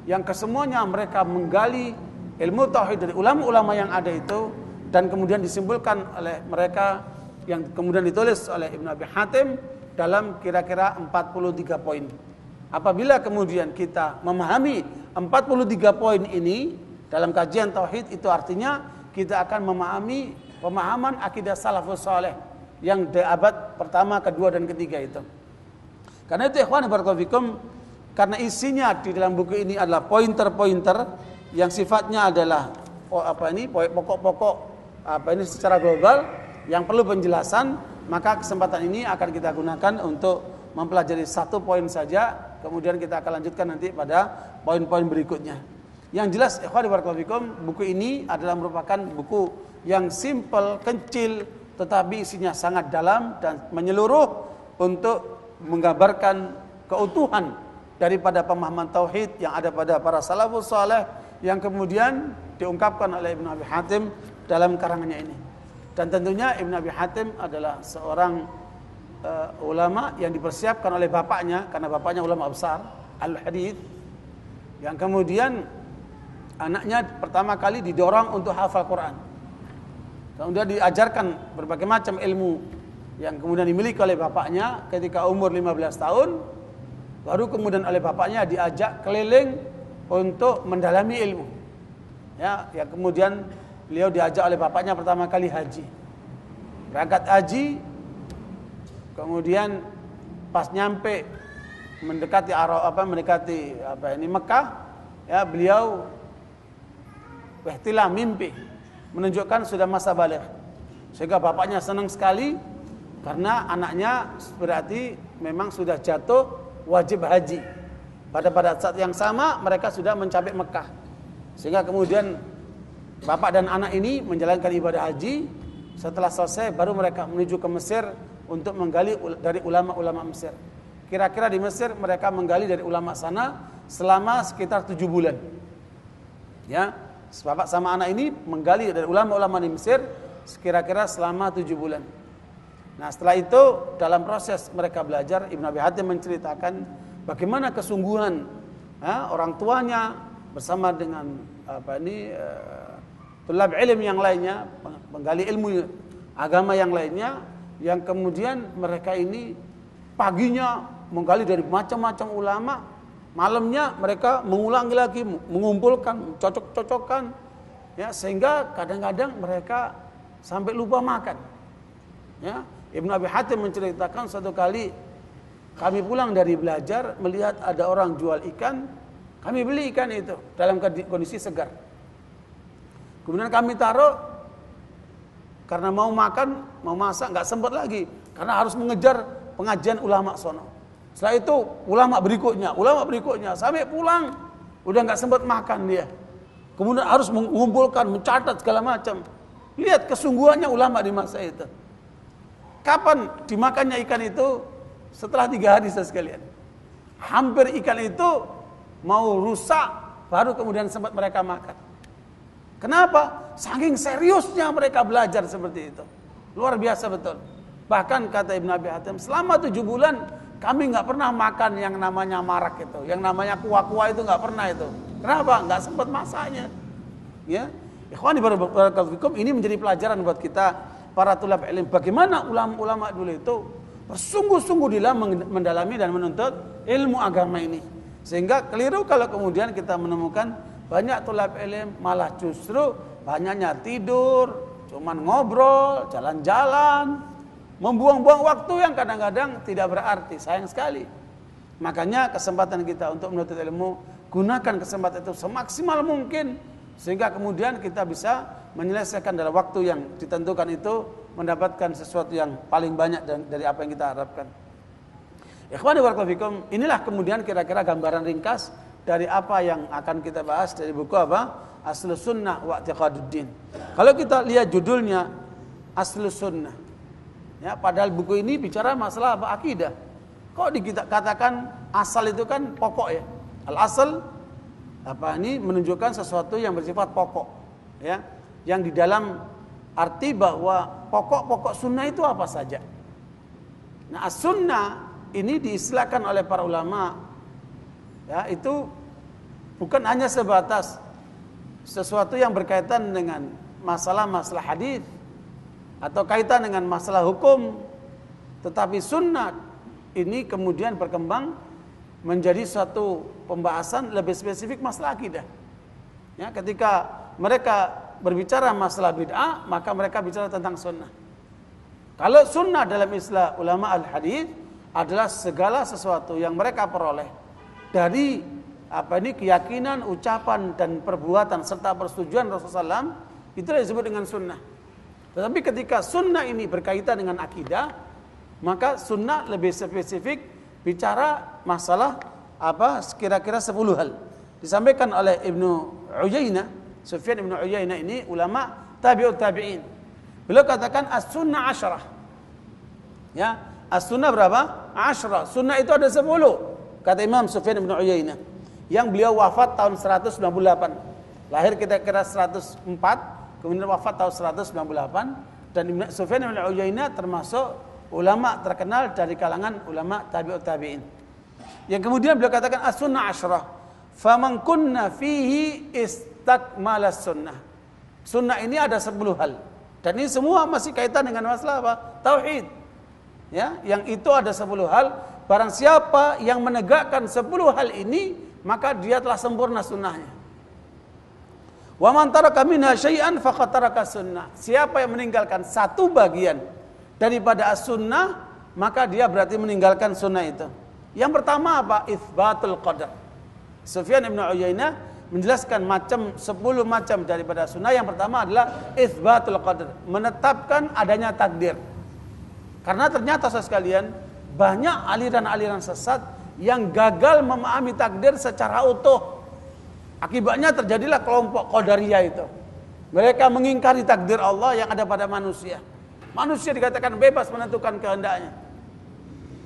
yang kesemuanya mereka menggali ilmu tauhid dari ulama-ulama yang ada itu, dan kemudian disimpulkan oleh mereka, yang kemudian ditulis oleh Ibnu Abi Hatim dalam kira-kira 43 poin. Apabila kemudian kita memahami 43 poin ini dalam kajian tauhid, itu artinya kita akan memahami pemahaman akidah salafus saleh yang di abad pertama, kedua, dan ketiga itu. Karena itu ikhwan barakallahu fikum, karena isinya di dalam buku ini adalah pointer-pointer yang sifatnya adalah pokok-pokok secara global yang perlu penjelasan, maka kesempatan ini akan kita gunakan untuk mempelajari satu poin saja, kemudian kita akan lanjutkan nanti pada poin-poin berikutnya. Yang jelas ikhwan barakallahu fikum, buku ini adalah merupakan buku yang simple, kecil, tetapi isinya sangat dalam dan menyeluruh untuk menggambarkan keutuhan daripada pemahaman tauhid yang ada pada para salafus saleh, yang kemudian diungkapkan oleh Ibnu Abi Hatim dalam karangannya ini. Dan tentunya Ibnu Abi Hatim adalah seorang ulama yang dipersiapkan oleh bapaknya, karena bapaknya ulama besar al-hadis, yang kemudian anaknya pertama kali didorong untuk hafal Quran, kemudian diajarkan berbagai macam ilmu yang kemudian dimiliki oleh bapaknya ketika umur 15 tahun. Baru kemudian oleh bapaknya diajak keliling untuk mendalami ilmu. Ya, yang kemudian beliau diajak oleh bapaknya pertama kali haji. Berangkat haji, kemudian pas nyampe mendekati Mekah, ya, beliau ihtilam, mimpi, menunjukkan sudah masa baligh. Sehingga bapaknya senang sekali karena anaknya berarti memang sudah jatuh wajib haji. Pada saat yang sama mereka sudah mencapai Mekah. Sehingga kemudian bapak dan anak ini menjalankan ibadah haji. Setelah selesai baru mereka menuju ke Mesir untuk menggali dari ulama-ulama Mesir. Kira-kira di Mesir mereka menggali dari ulama sana selama sekitar 7 bulan. Ya, bapak sama anak ini menggali dari ulama-ulama di Mesir kira-kira selama 7 bulan. Nah setelah itu dalam proses mereka belajar, Ibnu Abi Hatim menceritakan bagaimana kesungguhan orang tuanya bersama dengan tulab ilm yang lainnya, penggali ilmu agama yang lainnya, yang kemudian mereka ini paginya menggali dari macam-macam ulama, malamnya mereka mengulangi lagi, mengumpulkan, cocok-cocokkan, ya, sehingga kadang-kadang mereka sampai lupa makan. Ya, Ibnu Abi Hatim menceritakan suatu kali kami pulang dari belajar melihat ada orang jual ikan, kami beli ikan itu dalam kondisi segar. Kemudian kami taruh karena mau makan, mau masak, nggak sempat lagi karena harus mengejar pengajian ulama sono. Setelah itu ulama berikutnya sampai pulang udah nggak sempat makan dia. Kemudian harus mengumpulkan, mencatat segala macam. Lihat kesungguhannya ulama di masa itu. Kapan dimakannya ikan itu? Setelah 3 hari sekalian. Hampir ikan itu mau rusak baru kemudian sempat mereka makan. Kenapa? Saking seriusnya mereka belajar seperti itu. Luar biasa betul. Bahkan kata Ibnu Abi Hatim, selama 7 bulan kami nggak pernah makan yang namanya marak itu, yang namanya kuah-kuah itu nggak pernah itu. Kenapa? Nggak sempat masaknya. Ya, ikhwani barakallahu fikum, ini menjadi pelajaran buat kita para tulab ilm. Bagaimana ulama-ulama dulu itu bersungguh-sungguh dalam mendalami dan menuntut ilmu agama ini. Sehingga keliru kalau kemudian kita menemukan banyak tulab ilm malah justru banyaknya tidur, cuman ngobrol, jalan-jalan, membuang-buang waktu yang kadang-kadang tidak berarti, sayang sekali. Makanya kesempatan kita untuk menuntut ilmu, gunakan kesempatan itu semaksimal mungkin sehingga kemudian kita bisa menyelesaikan dalam waktu yang ditentukan itu, mendapatkan sesuatu yang paling banyak dari apa yang kita harapkan. Ikhwani barakallahu fikum, inilah kemudian kira-kira gambaran ringkas dari apa yang akan kita bahas dari buku apa? Aslus Sunnah wa I'tiqaduddin. Kalau kita lihat judulnya Aslus Sunnah, ya, padahal buku ini bicara masalah apa? Akidah. Kok dikatakan asal itu kan pokok ya? Al-asal apa ini menunjukkan sesuatu yang bersifat pokok, ya, yang di dalam arti bahwa pokok-pokok sunnah itu apa saja. Nah, as-sunnah ini diistilahkan oleh para ulama, ya, itu bukan hanya sebatas sesuatu yang berkaitan dengan masalah-masalah hadis atau kaitan dengan masalah hukum, tetapi sunnah ini kemudian berkembang menjadi suatu pembahasan lebih spesifik masalah akidah. Ya, ketika mereka berbicara masalah bid'ah, maka mereka bicara tentang sunnah. Kalau sunnah dalam istilah ulama al-hadis adalah segala sesuatu yang mereka peroleh dari keyakinan, ucapan dan perbuatan serta persetujuan Rasulullah SAW, itulah disebut dengan sunnah. Tetapi ketika sunnah ini berkaitan dengan akidah, maka sunnah lebih spesifik bicara masalah kira-kira 10 hal. Disampaikan oleh Ibnu Uyainah, Sufyan Ibnu Uyainah ini ulama tabi'ut tabi'in. Beliau katakan as-sunnah 10. Ya, as-sunnah berapa? 10. Sunnah itu ada 10. Kata Imam Sufyan Ibnu Uyainah, yang beliau wafat tahun 198. Lahir kira-kira 104, kemudian wafat tahun 198, dan Sufyan Ibnu Uyainah termasuk ulama terkenal dari kalangan ulama tabi'ut tabi'in. Yang kemudian beliau katakan as-sunnah 10. Faman kunna fihi istakmala sunnah. Sunnah ini ada 10 hal. Dan ini semua masih kaitan dengan masalah apa? Tauhid. Ya, yang itu ada 10 hal. Barang siapa yang menegakkan 10 hal ini, maka dia telah sempurna sunnahnya. Wa man taraka minha syai'an faqad taraka sunnah. Siapa yang meninggalkan satu bagian daripada as-sunnah, maka dia berarti meninggalkan sunnah itu. Yang pertama apa? Itsbatul qadar. Sufyan Ibnu Uyainah menjelaskan 10 macam daripada sunnah. Yang pertama adalah itsbatul qadar, menetapkan adanya takdir. Karena ternyata saudara sekalian, banyak aliran-aliran sesat yang gagal memahami takdir secara utuh. Akibatnya terjadilah kelompok Qadariyah itu. Mereka mengingkari takdir Allah yang ada pada manusia. Manusia dikatakan bebas menentukan kehendaknya.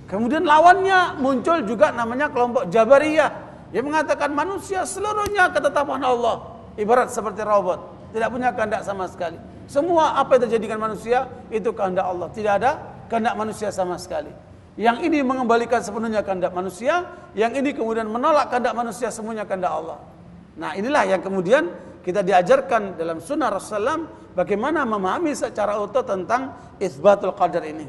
Kemudian lawannya muncul juga namanya kelompok Jabariyah yang mengatakan manusia seluruhnya ketetapan Allah, ibarat seperti robot, tidak punya kehendak sama sekali. Semua apa yang terjadi dengan manusia itu kehendak Allah, tidak ada kehendak manusia sama sekali. Yang ini mengembalikan sepenuhnya kehendak manusia, yang ini kemudian menolak kehendak manusia, semuanya kehendak Allah. Nah, inilah yang kemudian kita diajarkan dalam sunnah Rasulullah bagaimana memahami secara utuh tentang itsbatul qadar ini.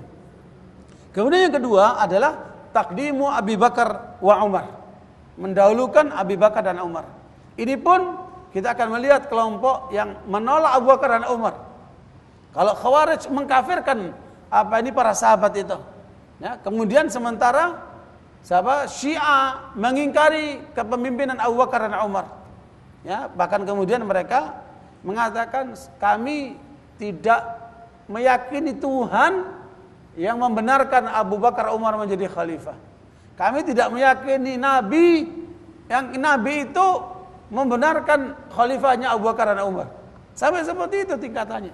Kemudian yang kedua adalah takdimu Abi Bakar wa Umar, mendahulukan Abi Bakar dan Umar. Ini pun kita akan melihat kelompok yang menolak Abu Bakar dan Umar. Kalau Khawarij mengkafirkan para sahabat itu. Ya, kemudian sementara Syiah mengingkari kepemimpinan Abu Bakar dan Umar. Ya, bahkan kemudian mereka mengatakan kami tidak meyakini Tuhan yang membenarkan Abu Bakar Umar menjadi khalifah. Kami tidak meyakini Nabi yang Nabi itu membenarkan khalifahnya Abu Bakar dan Umar. Sampai seperti itu tingkatannya.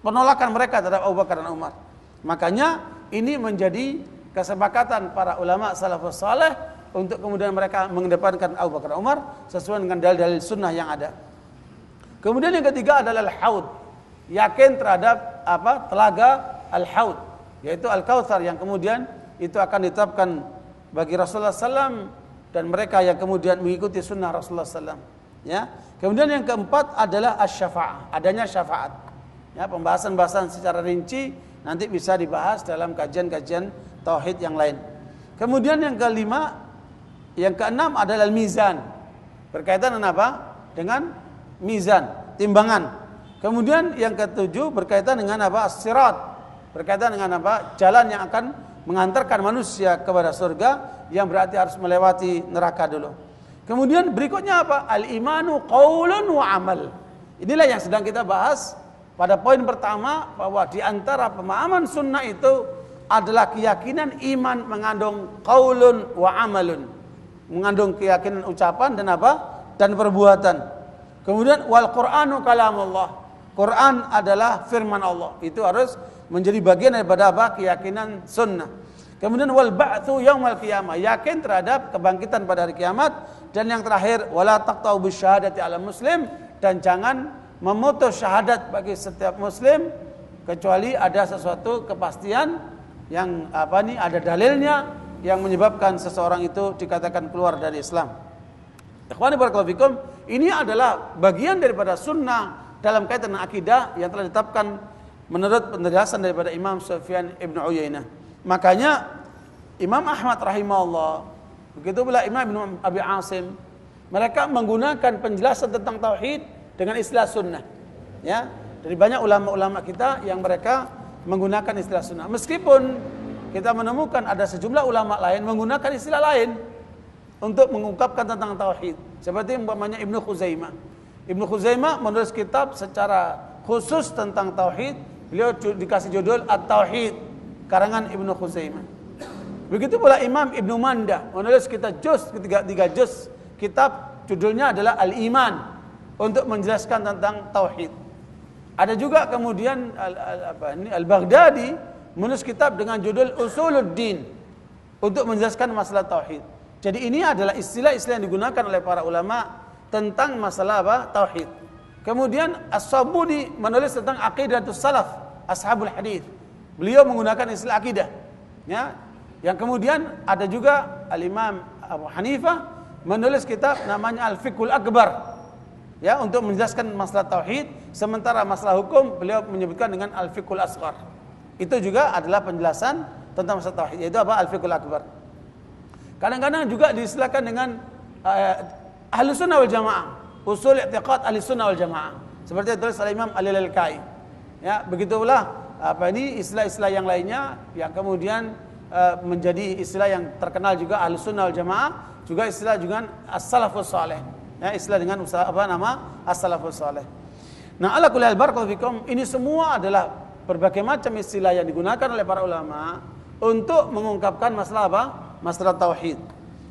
Penolakan mereka terhadap Abu Bakar dan Umar. Makanya ini menjadi kesepakatan para ulama salafus saleh untuk kemudian mereka mengedepankan Abu Bakar dan Umar sesuai dengan dalil-dalil sunnah yang ada. Kemudian yang ketiga adalah al-haud. Yakin terhadap telaga al-haud, yaitu al-kautsar yang kemudian itu akan ditetapkan bagi Rasulullah SAW dan mereka yang kemudian mengikuti sunnah Rasulullah SAW. Ya. Kemudian yang keempat adalah asy-syafa'ah, adanya syafaat. Ya, pembahasan-pembahasan secara rinci nanti bisa dibahas dalam kajian-kajian tauhid yang lain. Kemudian yang kelima, yang keenam adalah mizan. Berkaitan dengan apa? Dengan mizan, timbangan. Kemudian yang ketujuh berkaitan dengan apa? As-sirat. Berkaitan dengan apa? Jalan yang akan mengantarkan manusia kepada surga, yang berarti harus melewati neraka dulu. Kemudian berikutnya apa? Al-imanu qaulun wa amal. Inilah yang sedang kita bahas pada poin pertama, bahwa di antara pemahaman sunnah itu adalah keyakinan iman mengandung qaulun wa amalun. Mengandung keyakinan ucapan dan apa? Dan perbuatan. Kemudian wal Qur'anu kalamullah. Quran adalah firman Allah. Itu harus menjadi bagian daripada apa? Keyakinan sunnah. Kemudian wal ba'tsu yaumal qiyamah, yakin terhadap kebangkitan pada hari kiamat. Dan yang terakhir wala taqta'u bisyahadati ala muslim, dan jangan memutus syahadat bagi setiap muslim kecuali ada sesuatu kepastian yang ada dalilnya yang menyebabkan seseorang itu dikatakan keluar dari Islam. Ikhwani barakallahu fikum, ini adalah bagian daripada sunnah dalam kaitan akidah yang telah ditetapkan menurut penjelasan daripada Imam Sufyan Ibn Uyainah. Makanya Imam Ahmad rahimahullah, begitu pula Imam Ibn Abi Asim, mereka menggunakan penjelasan tentang tauhid dengan istilah sunnah. Ya, dari banyak ulama-ulama kita yang mereka menggunakan istilah sunnah. Meskipun kita menemukan ada sejumlah ulama lain menggunakan istilah lain untuk mengungkapkan tentang tauhid. Seperti umpamanya Ibnu Khuzaimah. Ibnu Khuzaimah menulis kitab secara khusus tentang tauhid. Beliau dikasih judul At-Tauhid, karangan Ibnu Khuzaimah. Begitu pula Imam Ibnu Manda menulis kitab tiga juz kitab judulnya adalah Al-Iman, untuk menjelaskan tentang tauhid. Ada juga kemudian Al-Baghdadi menulis kitab dengan judul Usuluddin untuk menjelaskan masalah tauhid. Jadi ini adalah istilah-istilah yang digunakan oleh para ulama tentang masalah tauhid. Kemudian As-Sabuni menulis tentang aqidatus salaf, ashabul hadis. Beliau menggunakan istilah akidah. Ya. Yang kemudian ada juga Al-Imam Abu Hanifah menulis kitab namanya Al-Fiqhul Akbar. Ya, untuk menjelaskan masalah tauhid, sementara masalah hukum beliau menyebutkan dengan al-fiqhul asghar. Itu juga adalah penjelasan tentang masalah tauhid, yaitu apa? Al-fiqhul akbar. Kadang-kadang juga diistilahkan dengan Ahlus Sunnah wal Jamaah, usul i'tiqad Ahlus Sunnah wal Jamaah. Seperti ditulis oleh Imam Al-Lalkai. Ya, begitulah istilah-istilah yang lainnya yang kemudian menjadi istilah yang terkenal juga Ahlus Sunnah wal Jamaah, juga istilah juga as-salafus saleh. Ya, istilah dengan as-salafus saleh. Nah, ala kulli hal barakallahu fikum, ini semua adalah berbagai macam istilah yang digunakan oleh para ulama untuk mengungkapkan masalah masalah tauhid.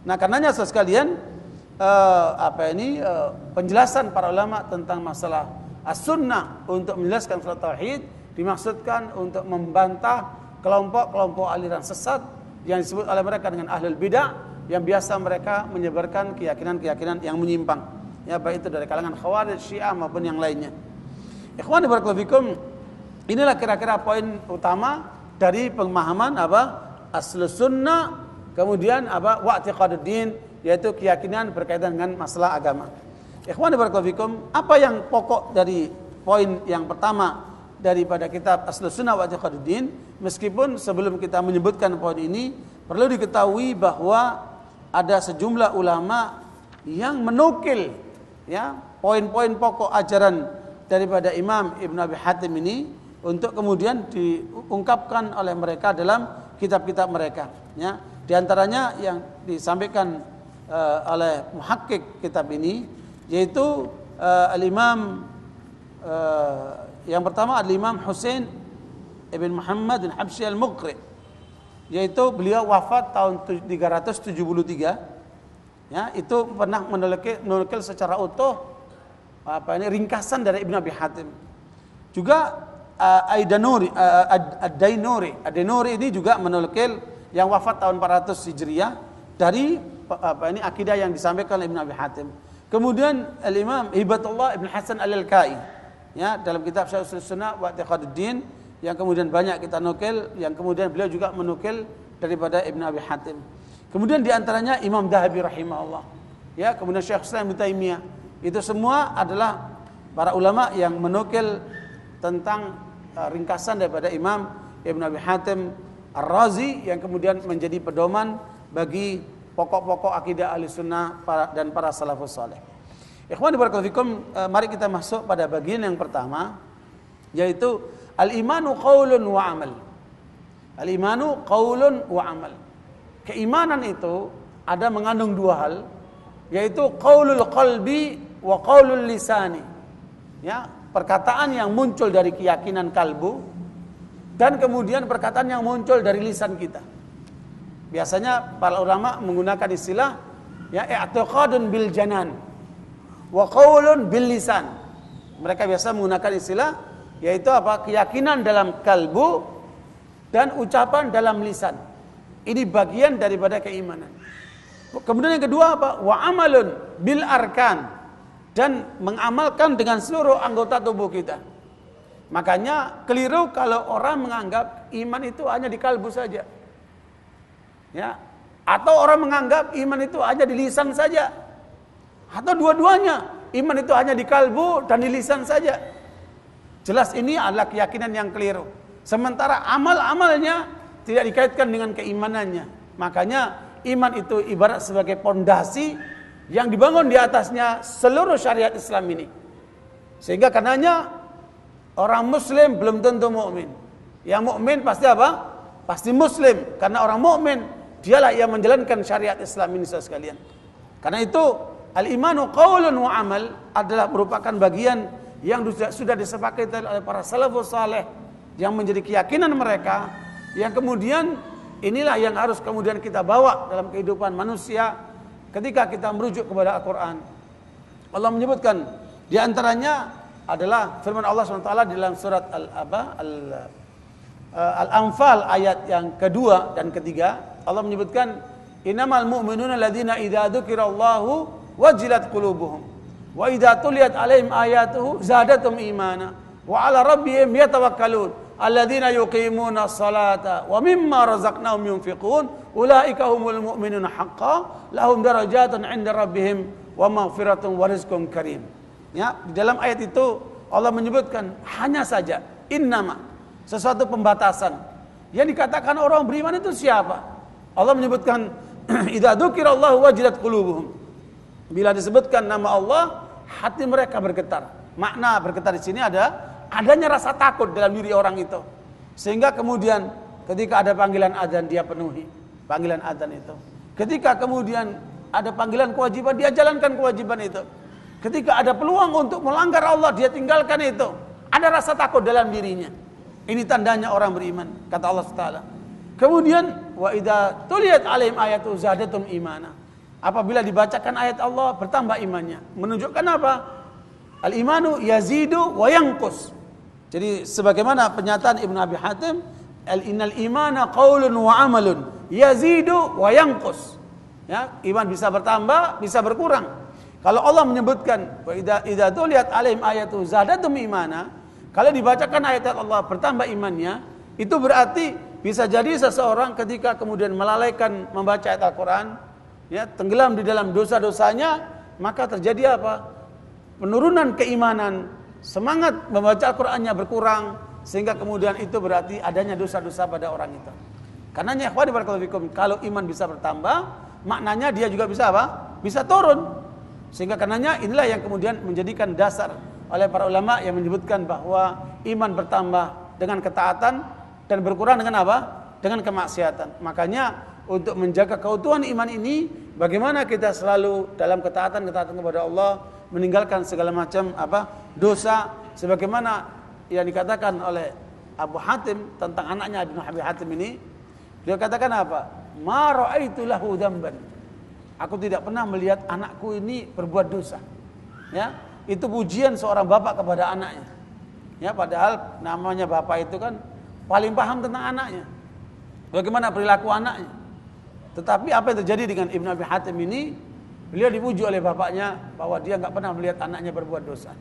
Nah, karenanya saudara sekalian, penjelasan para ulama tentang masalah as-sunnah untuk menjelaskan masalah tauhid dimaksudkan untuk membantah kelompok-kelompok aliran sesat yang disebut oleh mereka dengan ahlul bidah, yang biasa mereka menyebarkan keyakinan-keyakinan yang menyimpang. Ya, baik itu dari kalangan Khawarij, Syiah maupun yang lainnya. Ikhwani barakallahu fikum, inilah kira-kira poin utama dari pemahaman Ahlus Sunnah, kemudian wa'tiqaduddin, yaitu keyakinan berkaitan dengan masalah agama. Ikhwani barakallahu fikum, apa yang pokok dari poin yang pertama daripada kitab Ahlus Sunnah wa'tiqaduddin, meskipun sebelum kita menyebutkan poin ini perlu diketahui bahwa ada sejumlah ulama yang menukil poin-poin pokok ajaran daripada Imam Ibn Abi Hatim ini untuk kemudian diungkapkan oleh mereka dalam kitab-kitab mereka. Di antaranya yang disampaikan oleh muhakkik kitab ini, yaitu al-Imam yang pertama al-Imam Husain ibn Muhammad bin Habsyi al-Muqri, yaitu beliau wafat tahun 373. Itu pernah menukil secara utuh ringkasan dari Ibn Abi Hatim. Juga Ad-Dainuri ini juga menukil yang wafat tahun 400 Hijriah dari akidah yang disampaikan oleh Ibn Abi Hatim. Kemudian al-Imam Hibatullah Ibn Hasan Al-Alkai, dalam kitab Syarh Sunnah wa'tiqaduddin, yang kemudian banyak kita nukil, yang kemudian beliau juga menukil daripada Ibn Abi Hatim. Kemudian diantaranya Imam Dhahabi rahimahullah, kemudian Syekh Islam Ibnu Taimiyah. Itu semua adalah para ulama yang menukil tentang ringkasan daripada Imam Ibn Abi Hatim Ar-Razi, yang kemudian menjadi pedoman bagi pokok-pokok akidah Ahlus Sunnah dan para salafus saleh. Ikhwani barakallahu fikum, mari kita masuk pada bagian yang pertama, yaitu al-imanu qaulun wa amal. Al-imanu qaulun wa amal. Keimanan itu ada mengandung dua hal, yaitu qaulul qalbi wa qaulul lisani. Perkataan yang muncul dari keyakinan kalbu, dan kemudian perkataan yang muncul dari lisan kita. Biasanya para ulama menggunakan istilah i'tiqadun bil janan wa qaulun bil lisan. Mereka biasa menggunakan istilah yaitu keyakinan dalam kalbu dan ucapan dalam lisan. Ini bagian daripada keimanan. Kemudian yang kedua wa amalun bil arkan, dan mengamalkan dengan seluruh anggota tubuh kita. Makanya keliru kalau orang menganggap iman itu hanya di kalbu saja. Atau orang menganggap iman itu hanya di lisan saja. Atau dua-duanya, iman itu hanya di kalbu dan di lisan saja. Jelas ini adalah keyakinan yang keliru. Sementara amal-amalnya tidak dikaitkan dengan keimanannya. Makanya iman itu ibarat sebagai pondasi yang dibangun di atasnya seluruh syariat Islam ini. Sehingga karenanya orang muslim belum tentu mukmin. Yang mukmin pasti pasti muslim, karena orang mukmin dialah yang menjalankan syariat Islam ini sekalian. Karena itu al-imanu qaulun wa amal adalah merupakan bagian yang sudah disepakati oleh para salafus saleh, yang menjadi keyakinan mereka, yang kemudian inilah yang harus kemudian kita bawa dalam kehidupan manusia ketika kita merujuk kepada Al-Quran. Allah menyebutkan di antaranya adalah firman Allah SWT di dalam surat Al-Anfal ayat yang kedua dan ketiga. Allah menyebutkan innamal mu'minuna alladzina idza dzukirallahu wajilat qulubuhum wa idza tuliyat alaihim ayatuhu zadatum imana wa ala rabbihim yatawakkalun alladzina yuqimuna sholata wa mimma razaqnahum yunfiqun ulaika humul mu'minuna haqqan lahum darajatun 'inda rabbihim wa maghfiratun wa rizqun karim. Di dalam ayat itu Allah menyebutkan hanya saja innama, sesuatu pembatasan. Yang dikatakan orang beriman itu siapa? Allah menyebutkan idza dzukirallahu wajilat qulubuhum. Bila disebutkan nama Allah, hati mereka bergetar. Makna bergetar di sini adanya rasa takut dalam diri orang itu. Sehingga kemudian ketika ada panggilan azan dia penuhi panggilan azan itu. Ketika kemudian ada panggilan kewajiban dia jalankan kewajiban itu. Ketika ada peluang untuk melanggar Allah dia tinggalkan itu. Ada rasa takut dalam dirinya. Ini tandanya orang beriman, kata Allah Taala. Kemudian wa idza tuliyat alaihim ayatu zadatum imana. Apabila dibacakan ayat Allah bertambah imannya. Menunjukkan apa? Al-imanu yazidu wa yanqus. Jadi sebagaimana pernyataan Ibn Abi Hatim, innal imana qaulun wa amalun yazidu wa yanqus. Iman bisa bertambah, bisa berkurang. Kalau Allah menyebutkan wa idza tuliyat alaihim ayatu zadatum imana, Kalau dibacakan ayat Allah bertambah imannya, itu berarti bisa jadi seseorang ketika kemudian melalaikan membaca ayat Al-Quran, ya, tenggelam di dalam dosa-dosanya, maka terjadi apa? Penurunan keimanan, semangat membaca Al-Qurannya berkurang, sehingga kemudian itu berarti adanya dosa-dosa pada orang itu. Karenanya ikhwani barakallahu fikum, kalau iman bisa bertambah, maknanya dia juga bisa apa? Bisa turun. Sehingga karenanya inilah yang kemudian menjadikan dasar oleh para ulama yang menyebutkan bahwa iman bertambah dengan ketaatan dan berkurang dengan apa? Dengan kemaksiatan. Makanya untuk menjaga keutuhan iman ini, bagaimana kita selalu dalam ketaatan kepada Allah, meninggalkan segala macam dosa, sebagaimana yang dikatakan oleh Abu Hatim tentang anaknya Ibnu Abi Hatim ini. Dia katakan apa? Ma ra'aitu lahu dzamban. Aku tidak pernah melihat anakku ini berbuat dosa. Ya, itu pujian seorang bapak kepada anaknya. Ya, padahal namanya bapak itu kan paling paham tentang anaknya. Bagaimana perilaku anaknya. Tetapi apa yang terjadi dengan Ibnu Abi Hatim ini? Beliau dipuji oleh bapaknya bahwa dia enggak pernah melihat anaknya berbuat dosa.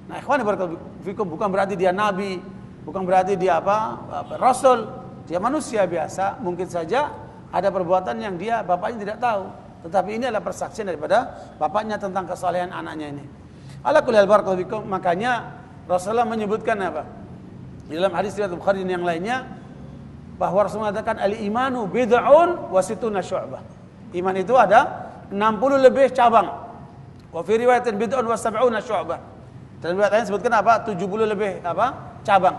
Nah, ikhwan barakallahu fikum, bukan berarti dia nabi, bukan berarti dia rasul. Dia manusia biasa, mungkin saja ada perbuatan yang dia bapaknya tidak tahu. Tetapi ini adalah persaksian daripada bapaknya tentang kesalehan anaknya ini. Ala kulli hal barakallahu fikum, makanya Rasulullah menyebutkan apa? Di dalam hadis riwayat Bukhari dan yang lainnya, bahwa Rasulullah mengatakan al-imanu bid'un wa sittuna syu'bah. Iman itu ada 60 lebih cabang. Wa fi riwayatin bid'un wa sab'una syu'bah. Dan riwayat lain sebutkan apa? 70 lebih cabang.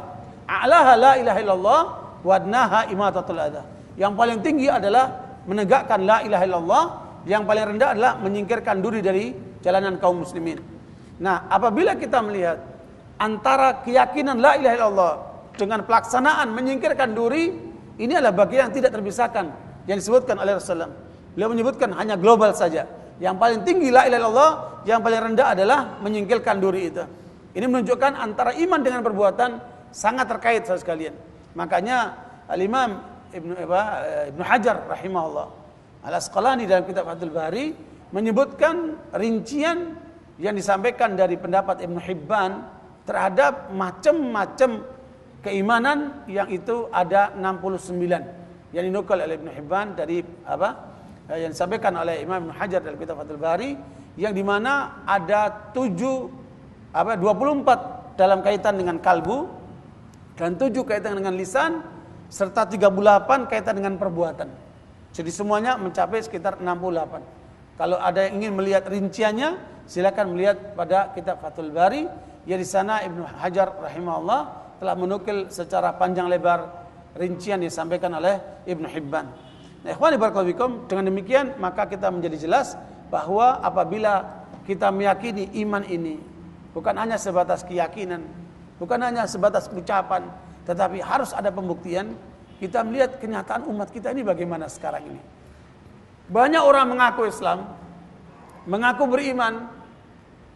A'laha la ilaha illallah wa adnaha imatatul adha. Yang paling tinggi adalah menegakkan la ilaha illallah, yang paling rendah adalah menyingkirkan duri dari jalanan kaum muslimin. Nah, apabila kita melihat antara keyakinan la ilaha illallah dengan pelaksanaan menyingkirkan duri, ini adalah bagian yang tidak terpisahkan yang disebutkan oleh Rasulullah. Beliau menyebutkan hanya global saja. Yang paling tinggi la ilaha illallah, yang paling rendah adalah menyingkirkan duri itu. Ini menunjukkan antara iman dengan perbuatan sangat terkait saudara sekalian. Makanya Al-Imam Ibnu Hajar rahimahullah Al-Asqalani dalam kitab Fathul Bari menyebutkan rincian yang disampaikan dari pendapat Ibnu Hibban terhadap macam-macam keimanan yang itu ada 69 yang dinukil oleh Ibnu Hibban dari yang disampaikan oleh Imam Ibnu Hajar dalam kitab Fathul Bari, yang dimana ada 24 dalam kaitan dengan kalbu dan 7 kaitan dengan lisan serta 38 kaitan dengan perbuatan. Jadi semuanya mencapai sekitar 68. Kalau ada yang ingin melihat rinciannya, silakan melihat pada kitab Fathul Bari. Ya, di sana Ibnu Hajar rahimahullah telah menukil secara panjang lebar rincian yang disampaikan oleh Ibnu Hibban. Nah, ikhwani barakallahu fikum, dengan demikian maka kita menjadi jelas bahwa apabila kita meyakini iman ini bukan hanya sebatas keyakinan, bukan hanya sebatas ucapan, tetapi harus ada pembuktian. Kita melihat kenyataan umat kita ini bagaimana sekarang ini. Banyak orang mengaku Islam, mengaku beriman,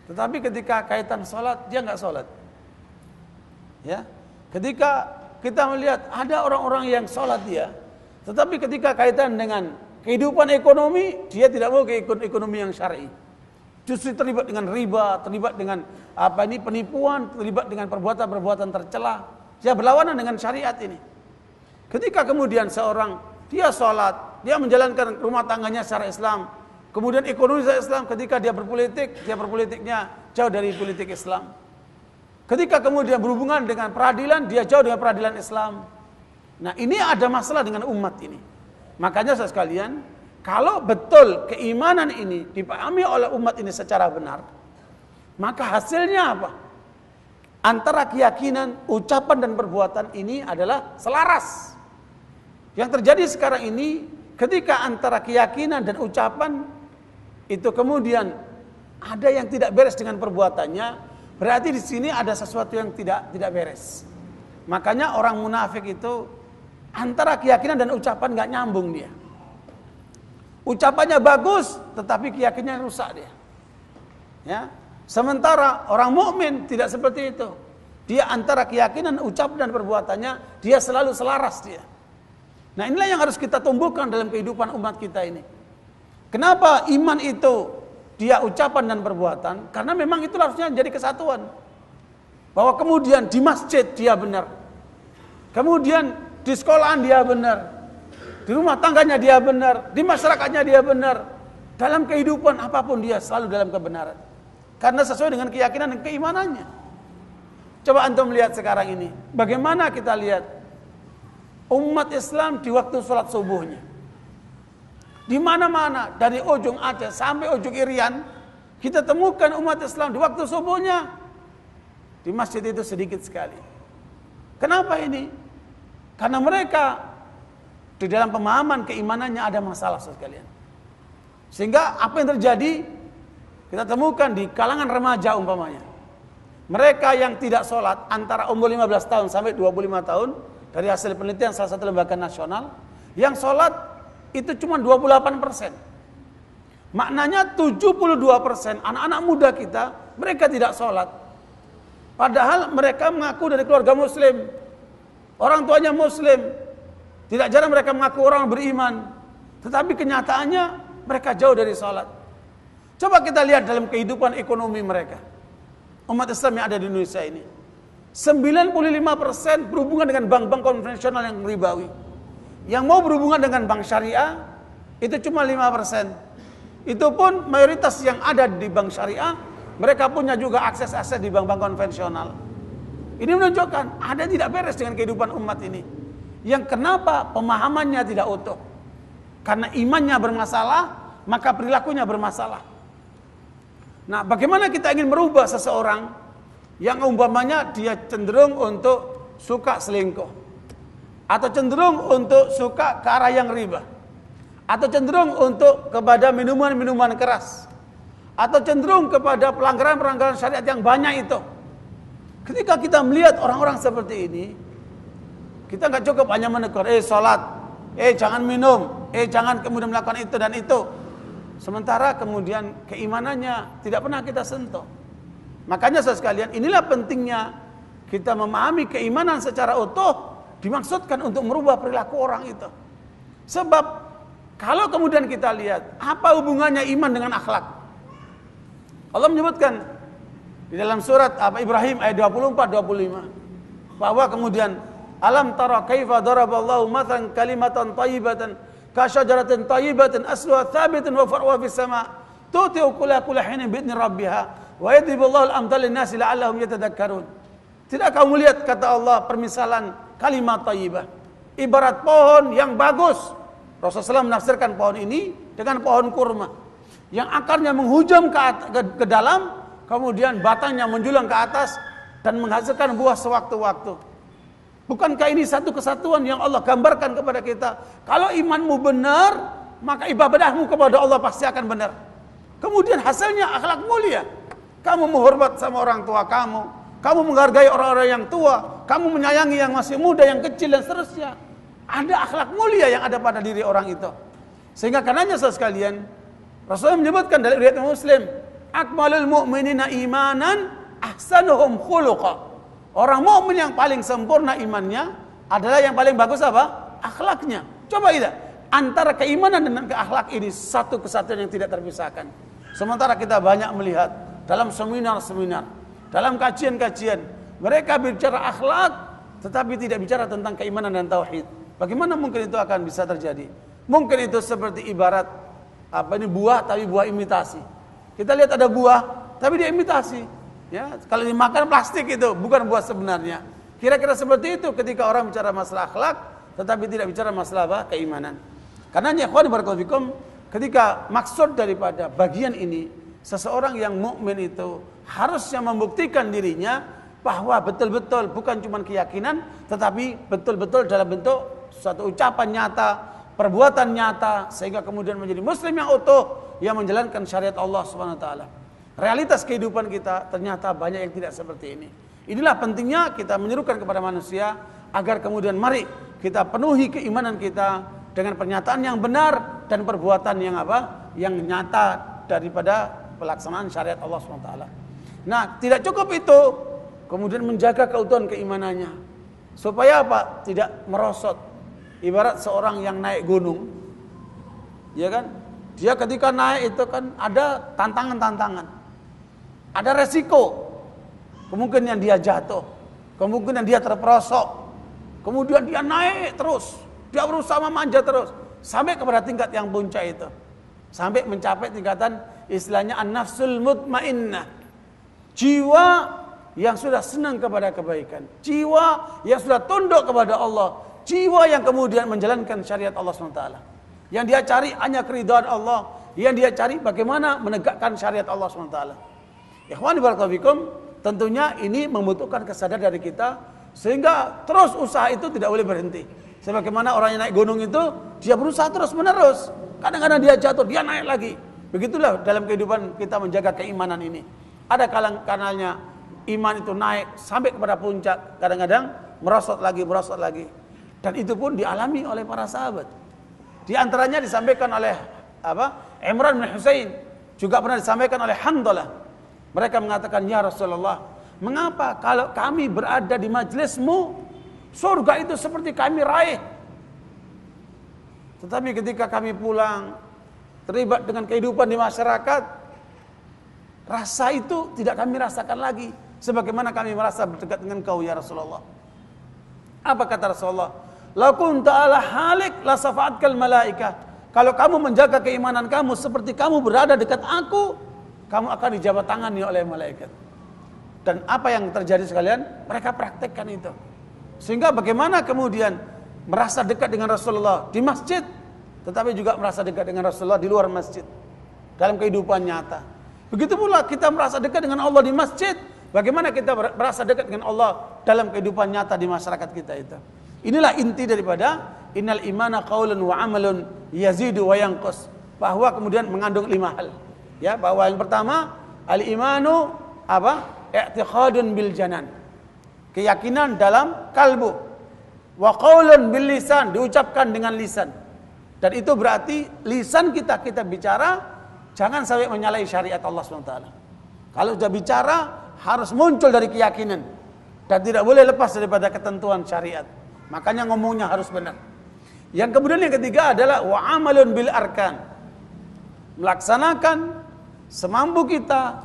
tetapi ketika kaitan sholat, dia enggak sholat. Ya, ketika kita melihat ada orang-orang yang sholat dia, tetapi ketika kaitan dengan kehidupan ekonomi, dia tidak mau ke ekonomi yang syar'i. Justru terlibat dengan riba, terlibat dengan penipuan, terlibat dengan perbuatan-perbuatan tercela. Dia berlawanan dengan syariat ini. Ketika kemudian seorang dia sholat, dia menjalankan rumah tangganya secara Islam, kemudian ekonomi secara Islam, ketika dia berpolitiknya jauh dari politik Islam. Ketika kemudian berhubungan dengan peradilan, dia jauh dengan peradilan Islam. Nah, ini ada masalah dengan umat ini. Makanya saudara sekalian, kalau betul keimanan ini dipahami oleh umat ini secara benar, maka hasilnya apa? Antara keyakinan, ucapan dan perbuatan ini adalah selaras. Yang terjadi sekarang ini, ketika antara keyakinan dan ucapan itu kemudian ada yang tidak beres dengan perbuatannya, berarti di sini ada sesuatu yang tidak beres. Makanya orang munafik itu antara keyakinan dan ucapan nggak nyambung dia. Ucapannya bagus, tetapi keyakinannya rusak dia. Ya. Sementara orang mukmin tidak seperti itu. Dia antara keyakinan, ucapan dan perbuatannya, dia selalu selaras dia. Nah, inilah yang harus kita tumbuhkan dalam kehidupan umat kita ini. Kenapa iman itu dia ucapan dan perbuatan? Karena memang itu harusnya jadi kesatuan. Bahwa kemudian di masjid dia benar. Kemudian di sekolahan dia benar. Di rumah tangganya dia benar. Di masyarakatnya dia benar. Dalam kehidupan apapun dia selalu dalam kebenaran. Karena sesuai dengan keyakinan dan keimanannya. Coba antum lihat sekarang ini. Bagaimana kita lihat umat Islam di waktu sholat subuhnya. Di mana-mana, dari ujung Aceh sampai ujung Irian, kita temukan umat Islam di waktu subuhnya. Di masjid itu sedikit sekali. Kenapa ini? Karena mereka di dalam pemahaman keimanannya ada masalah sekalian. Sehingga apa yang terjadi kita temukan di kalangan remaja umpamanya. Mereka yang tidak sholat antara umur 15 tahun sampai 25 tahun dari hasil penelitian salah satu lembaga nasional, yang sholat itu cuma 28%. Maknanya 72% anak-anak muda kita mereka tidak sholat. Padahal mereka mengaku dari keluarga muslim, orang tuanya muslim. Tidak jarang mereka mengaku orang beriman, tetapi kenyataannya mereka jauh dari sholat. Coba kita lihat dalam kehidupan ekonomi mereka. Umat Islam yang ada di Indonesia ini 95% berhubungan dengan bank-bank konvensional yang ribawi. Yang mau berhubungan dengan bank syariah itu cuma 5%. Itu pun mayoritas yang ada di bank syariah mereka punya juga akses-akses di bank-bank konvensional. Ini menunjukkan ada tidak beres dengan kehidupan umat ini. Yang kenapa pemahamannya tidak utuh? Karena imannya bermasalah, maka perilakunya bermasalah. Nah, bagaimana kita ingin merubah seseorang yang umpamanya dia cenderung untuk suka selingkuh, atau cenderung untuk suka ke arah yang riba, atau cenderung untuk kepada minuman-minuman keras, atau cenderung kepada pelanggaran-pelanggaran syariat yang banyak itu. Ketika kita melihat orang-orang seperti ini, kita nggak cukup hanya menegur, sholat, jangan minum, jangan kemudian melakukan itu dan itu. Sementara kemudian keimanannya tidak pernah kita sentuh. Makanya saudara sekalian, inilah pentingnya kita memahami keimanan secara utuh. Dimaksudkan untuk merubah perilaku orang itu. Sebab kalau kemudian kita lihat apa hubungannya iman dengan akhlak. Allah menyebutkan di dalam surat Ibrahim ayat 24-25 bahwa kemudian alam tara kaifa daraballahu mathalan kalimatan thayyibatan ka syajaratin thayyibatin asluha thabitun wa far'uha fis sama' tu'ti ukulaha kulla hinin bi'idni rabbiha wa yadriballahu al-amthal lin-nasi la'allahum yatadhakkarun. Tidak kamu lihat kata Allah permisalan kalimat thayyibah ibarat pohon yang bagus. Rasulullah SAW menafsirkan pohon ini dengan pohon kurma yang akarnya menghujam ke dalam, kemudian batangnya menjulang ke atas dan menghasilkan buah sewaktu-waktu. Bukankah ini satu kesatuan yang Allah gambarkan kepada kita? Kalau imanmu benar, maka ibadahmu kepada Allah pasti akan benar. Kemudian hasilnya akhlak mulia. Kamu menghormat sama orang tua kamu, kamu menghargai orang-orang yang tua, kamu menyayangi yang masih muda, yang kecil dan seterusnya. Ada akhlak mulia yang ada pada diri orang itu. Sehingga karenanya saudara sekalian, Rasulullah menyebutkan dalam riwayat Muslim, akmalul mu'minina imanan ahsanuhum khuluqa. Orang mukmin yang paling sempurna imannya adalah yang paling bagus apa? Akhlaknya. Coba kita antara keimanan dengan keakhlak ini satu kesatuan yang tidak terpisahkan. Sementara kita banyak melihat dalam seminar-seminar, dalam kajian-kajian, mereka bicara akhlak tetapi tidak bicara tentang keimanan dan tauhid. Bagaimana mungkin itu akan bisa terjadi? Mungkin itu seperti ibarat buah tapi buah imitasi. Kita lihat ada buah tapi dia imitasi. Ya, kalau dimakan plastik itu bukan buah sebenarnya. Kira-kira seperti itu ketika orang bicara masalah akhlak tetapi tidak bicara masalah keimanan. Karena ikhwan barakallahu fikum, ketika maksud daripada bagian ini, seseorang yang mukmin itu harusnya membuktikan dirinya bahwa betul-betul bukan cuma keyakinan tetapi betul-betul dalam bentuk suatu ucapan nyata, perbuatan nyata, sehingga kemudian menjadi muslim yang utuh yang menjalankan syariat Allah Subhanahu wa taala. Realitas kehidupan kita ternyata banyak yang tidak seperti ini. Inilah pentingnya kita menyerukan kepada manusia agar kemudian mari kita penuhi keimanan kita dengan pernyataan yang benar dan perbuatan yang yang nyata daripada pelaksanaan syariat Allah Subhanahu wa taala. Nah, tidak cukup itu, kemudian menjaga keutuhan keimanannya. Supaya apa? Tidak merosot. Ibarat seorang yang naik gunung. Ya kan? Dia ketika naik itu kan ada tantangan-tantangan. Ada resiko. kemungkinan dia jatuh, kemungkinan dia terperosok, kemudian dia naik terus, dia berusaha memanjat terus, sampai kepada tingkat yang puncak itu, sampai mencapai tingkatan istilahnya an-nafsul mutmainnah, jiwa yang sudah senang kepada kebaikan, jiwa yang sudah tunduk kepada Allah, jiwa yang kemudian menjalankan syariat Allah SWT. Yang dia cari hanya keridhaan Allah, yang dia cari bagaimana menegakkan syariat Allah SWT. Ikhwani barakallahu fikum, tentunya ini membutuhkan kesadaran dari kita, sehingga terus usaha itu tidak boleh berhenti. Sebagaimana orang yang naik gunung itu, dia berusaha terus menerus. Kadang-kadang dia jatuh, dia naik lagi. Begitulah dalam kehidupan kita menjaga keimanan ini. Ada kanalnya iman itu naik sampai kepada puncak, kadang-kadang merosot lagi. Dan itu pun dialami oleh para sahabat. Di antaranya disampaikan oleh Imran bin Husain, juga pernah disampaikan oleh Handalah. Mereka mengatakan, ya Rasulullah, mengapa kalau kami berada di majlismu, surga itu seperti kami raih, tetapi ketika kami pulang terlibat dengan kehidupan di masyarakat, rasa itu tidak kami rasakan lagi sebagaimana kami merasa berdekat dengan kau ya Rasulullah. Apa kata Rasulullah? La kunta ala halik la safa'atkal malaikah. Kalau kamu menjaga keimanan kamu seperti kamu berada dekat aku, kamu akan dijabat tangani oleh malaikat. Dan apa yang terjadi sekalian? Mereka praktekkan itu. Sehingga bagaimana kemudian merasa dekat dengan Rasulullah di masjid, tetapi juga merasa dekat dengan Rasulullah di luar masjid, dalam kehidupan nyata. Begitu pula kita merasa dekat dengan Allah di masjid, bagaimana kita merasa dekat dengan Allah dalam kehidupan nyata di masyarakat kita itu. Inilah inti daripada innal imana qaulun wa amalun yazidu wa yanqus, bahwa kemudian mengandung 5 hal. Ya, bahwa yang pertama al-imanu i'tiqadun bil janan. Keyakinan dalam kalbu. Wa qaulun bil lisan, diucapkan dengan lisan. Dan itu berarti lisan kita bicara jangan sampai menyalahi syariat Allah SWT. Kalau sudah bicara harus muncul dari keyakinan dan tidak boleh lepas daripada ketentuan syariat. Makanya ngomongnya harus benar. Yang kemudian yang ketiga adalah wa amalun bil arkan. Melaksanakan semampu kita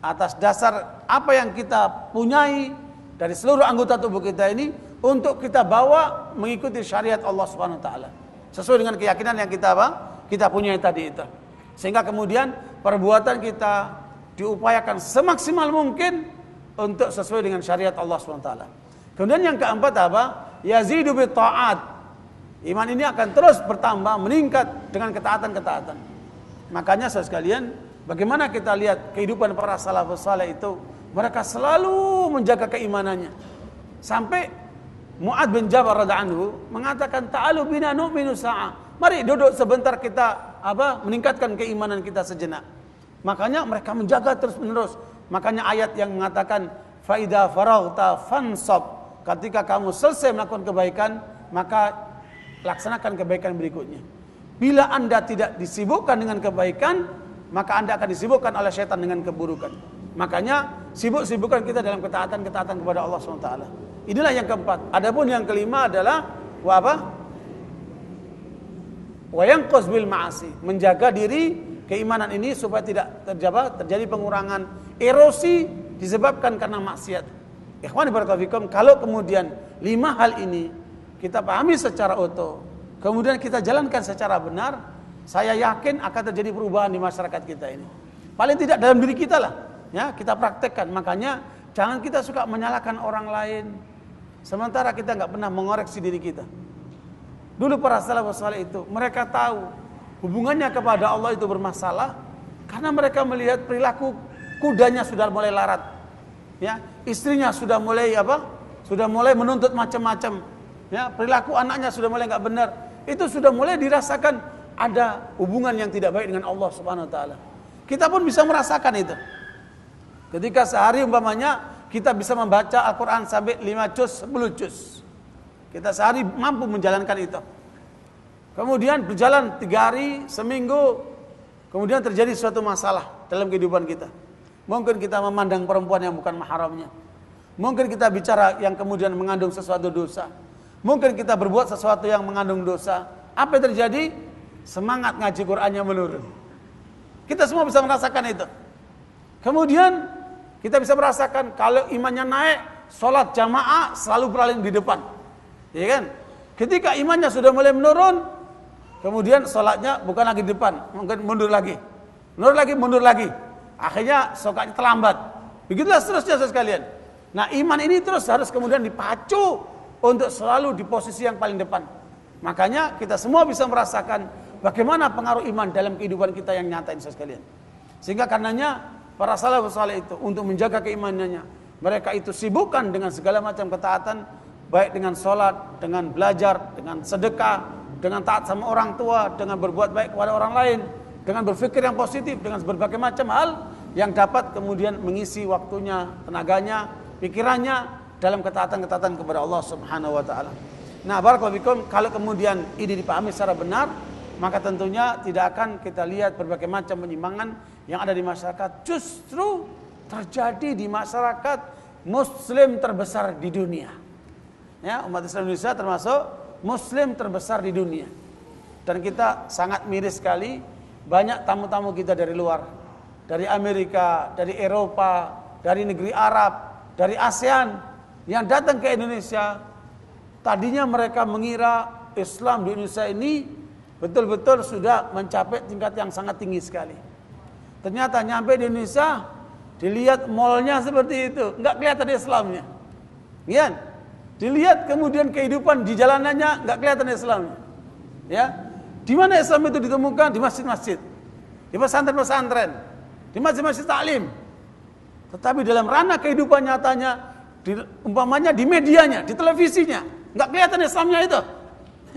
atas dasar apa yang kita punyai dari seluruh anggota tubuh kita ini untuk kita bawa mengikuti syariat Allah Subhanahu wa taala. Sesuai dengan keyakinan yang kita punyai tadi itu. Sehingga kemudian perbuatan kita diupayakan semaksimal mungkin untuk sesuai dengan syariat Allah Subhanahu wa taala. Kemudian yang keempat yazidu bi ta'at. Iman ini akan terus bertambah, meningkat dengan ketaatan-ketaatan. Makanya saudara sekalian, bagaimana kita lihat kehidupan para salafus saleh itu, mereka selalu menjaga keimanannya. Sampai Mu'ad bin Jabal radhiyallahu anhu mengatakan, ta'alu bina nu'minu sa'ah. Mari duduk sebentar kita meningkatkan keimanan kita sejenak. Makanya mereka menjaga terus-menerus. Makanya ayat yang mengatakan fa idza faraghta fansab. Ketika kamu selesai melakukan kebaikan, maka laksanakan kebaikan berikutnya. Bila Anda tidak disibukkan dengan kebaikan, maka Anda akan disibukkan oleh syaitan dengan keburukan. Makanya sibuk-sibukkan kita dalam ketaatan-ketaatan kepada Allah SWT. Inilah yang keempat. Adapun yang kelima adalah wa yanqus bil ma'asi, menjaga diri keimanan ini supaya tidak terjadi pengurangan, erosi disebabkan karena maksiat. Ikhwani barakallahu fikum, kalau kemudian 5 hal ini kita pahami secara utuh, kemudian kita jalankan secara benar, saya yakin akan terjadi perubahan di masyarakat kita ini. Paling tidak dalam diri kita lah, ya, kita praktekkan. Makanya jangan kita suka menyalahkan orang lain, sementara kita nggak pernah mengoreksi diri kita. Dulu para salafus saleh itu, mereka tahu hubungannya kepada Allah itu bermasalah karena mereka melihat perilaku kudanya sudah mulai larat. Ya, istrinya sudah mulai Sudah mulai menuntut macam-macam. Ya, perilaku anaknya sudah mulai enggak benar. Itu sudah mulai dirasakan ada hubungan yang tidak baik dengan Allah Subhanahu wa taala. Kita pun bisa merasakan itu. Ketika sehari umpamanya kita bisa membaca Al-Qur'an sampai 5 juz, 10 juz. Kita sehari mampu menjalankan itu. Kemudian berjalan 3 hari, seminggu, kemudian terjadi suatu masalah dalam kehidupan kita. Mungkin kita memandang perempuan yang bukan mahramnya. Mungkin kita bicara yang kemudian mengandung sesuatu dosa. Mungkin kita berbuat sesuatu yang mengandung dosa. Apa yang terjadi? Semangat ngaji Qur'annya menurun. Kita semua bisa merasakan itu. Kemudian Kita bisa merasakan kalau imannya naik, sholat jamaah selalu paling di depan. Ya kan? Ketika imannya sudah mulai menurun, kemudian sholatnya bukan lagi di depan, mungkin mundur lagi. Mundur lagi. Akhirnya sholatnya terlambat. Begitulah seterusnya sekalian. Nah, iman ini terus harus kemudian dipacu untuk selalu di posisi yang paling depan. Makanya kita semua bisa merasakan bagaimana pengaruh iman dalam kehidupan kita yang nyata ini sekalian. Sehingga karenanya para salafus saleh itu untuk menjaga keimanannya, mereka itu sibukkan dengan segala macam ketaatan, baik dengan sholat, dengan belajar, dengan sedekah, dengan taat sama orang tua, dengan berbuat baik kepada orang lain, dengan berpikir yang positif, dengan berbagai macam hal yang dapat kemudian mengisi waktunya, tenaganya, pikirannya dalam ketaatan-ketaatan kepada Allah Subhanahu wa taala. Nah, barakallahu fikum, kalau kemudian ini dipahami secara benar, maka tentunya tidak akan kita lihat berbagai macam penyimpangan yang ada di masyarakat. Justru terjadi di masyarakat muslim terbesar di dunia. Ya, umat Islam Indonesia termasuk muslim terbesar di dunia. Dan kita sangat miris sekali, banyak tamu-tamu kita dari luar, dari Amerika, dari Eropa, dari negeri Arab, dari ASEAN yang datang ke Indonesia. Tadinya mereka mengira Islam di Indonesia ini betul-betul sudah mencapai tingkat yang sangat tinggi sekali. Ternyata nyampe di Indonesia, dilihat mallnya seperti itu, nggak kelihatan Islamnya. Ya, dilihat kemudian kehidupan di jalanannya, nggak kelihatan Islamnya. Ya, di mana Islam itu ditemukan? Di masjid-masjid, di pesantren-pesantren, di masjid-masjid taklim. Tetapi dalam ranah kehidupan nyatanya, umpamanya di medianya, di televisinya, nggak kelihatan Islamnya itu.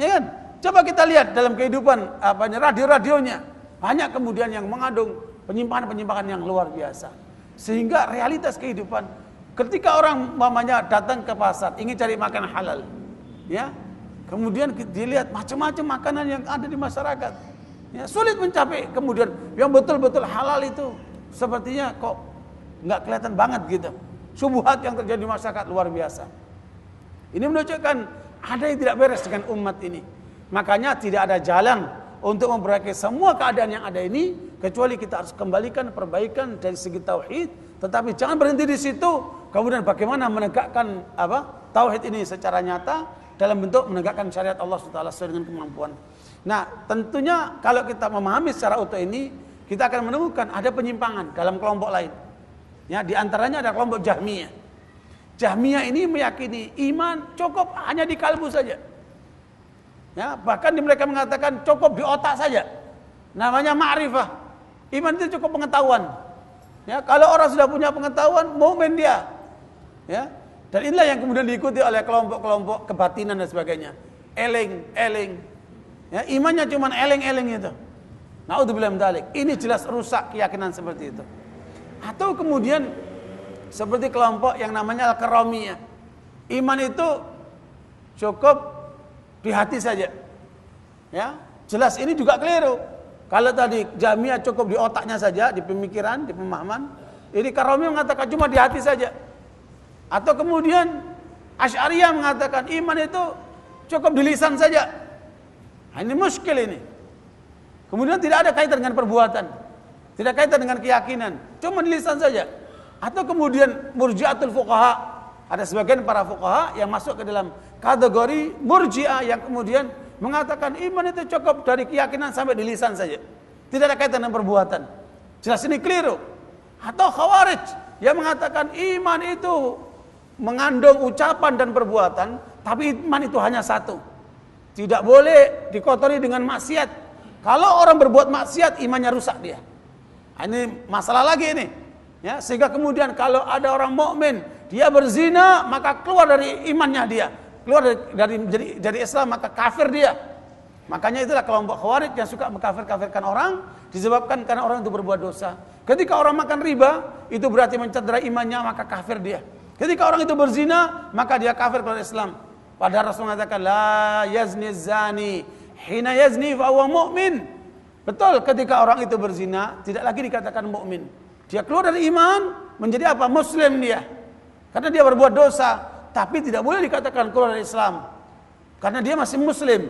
Ya kan? Coba kita lihat dalam kehidupan radio-radionya, banyak kemudian yang mengandung penyimpangan-penyimpangan yang luar biasa. Sehingga realitas kehidupan, ketika orang umpamanya datang ke pasar ingin cari makan halal, ya, kemudian dilihat macam-macam makanan yang ada di masyarakat, ya, sulit mencapai kemudian yang betul-betul halal itu sepertinya kok nggak kelihatan banget gitu. Subuhat yang terjadi di masyarakat luar biasa. Ini menunjukkan ada yang tidak beres dengan umat ini. Makanya tidak ada jalan untuk memperbaiki semua keadaan yang ada ini kecuali kita harus kembalikan perbaikan dari segi tauhid. Tetapi jangan berhenti di situ. Kemudian bagaimana menegakkan tauhid ini secara nyata dalam bentuk menegakkan syariat Allah SWT sesuai dengan kemampuan. Nah, tentunya kalau kita memahami secara utuh ini, kita akan menemukan ada penyimpangan dalam kelompok lain. Ya, di antaranya ada kelompok Jahmiyah. Jahmiyah ini meyakini iman cukup hanya di kalbu saja. Ya, bahkan mereka mengatakan cukup di otak saja. Namanya ma'rifah. Iman itu cukup pengetahuan. Ya, kalau orang sudah punya pengetahuan, mukmin dia. Ya. Dan inilah yang kemudian diikuti oleh kelompok-kelompok kebatinan dan sebagainya. Eling. Ya, imannya cuma eling itu. Naudzubillah min dzalik. Ini jelas rusak keyakinan seperti itu. Atau kemudian seperti kelompok yang namanya Al-Karamiyah. Iman itu cukup di hati saja. Ya, jelas ini juga keliru. Kalau tadi Jahmiyah cukup di otaknya saja, di pemikiran, di pemahaman, ini Karamiyah mengatakan cuma di hati saja. Atau kemudian Asy'ariyah mengatakan iman itu cukup di lisan saja. Nah, ini muskil ini. Kemudian tidak ada kaitan dengan perbuatan, tidak kaitan dengan keyakinan, cuma di lisan saja. Atau kemudian Murji'atul fuqaha, ada sebagian para fuqaha yang masuk ke dalam kategori Murji'ah yang kemudian mengatakan iman itu cukup dari keyakinan sampai di lisan saja, tidak ada kaitan dengan perbuatan. Jelas ini keliru. Atau Khawarij yang mengatakan iman itu mengandung ucapan dan perbuatan, tapi iman itu hanya satu, tidak boleh dikotori dengan maksiat. Kalau orang berbuat maksiat, imannya rusak dia. Ini masalah lagi ini. Ya, sehingga kemudian kalau ada orang mukmin dia berzina, maka keluar dari imannya dia, keluar dari Islam, maka kafir dia. Makanya itulah kelompok Khawarij yang suka mengkafir-kafirkan orang disebabkan karena orang itu berbuat dosa. Ketika orang makan riba, itu berarti mencederai imannya, maka kafir dia. Ketika orang itu berzina, maka dia kafir keluar Islam. Padahal Rasul mengatakan la yazni zani hina yazni fa huwa mu'min. Betul, ketika orang itu berzina tidak lagi dikatakan mukmin. Dia keluar dari iman, menjadi apa? Muslim dia. Karena dia berbuat dosa, tapi tidak boleh dikatakan keluar dari Islam. Karena dia masih muslim.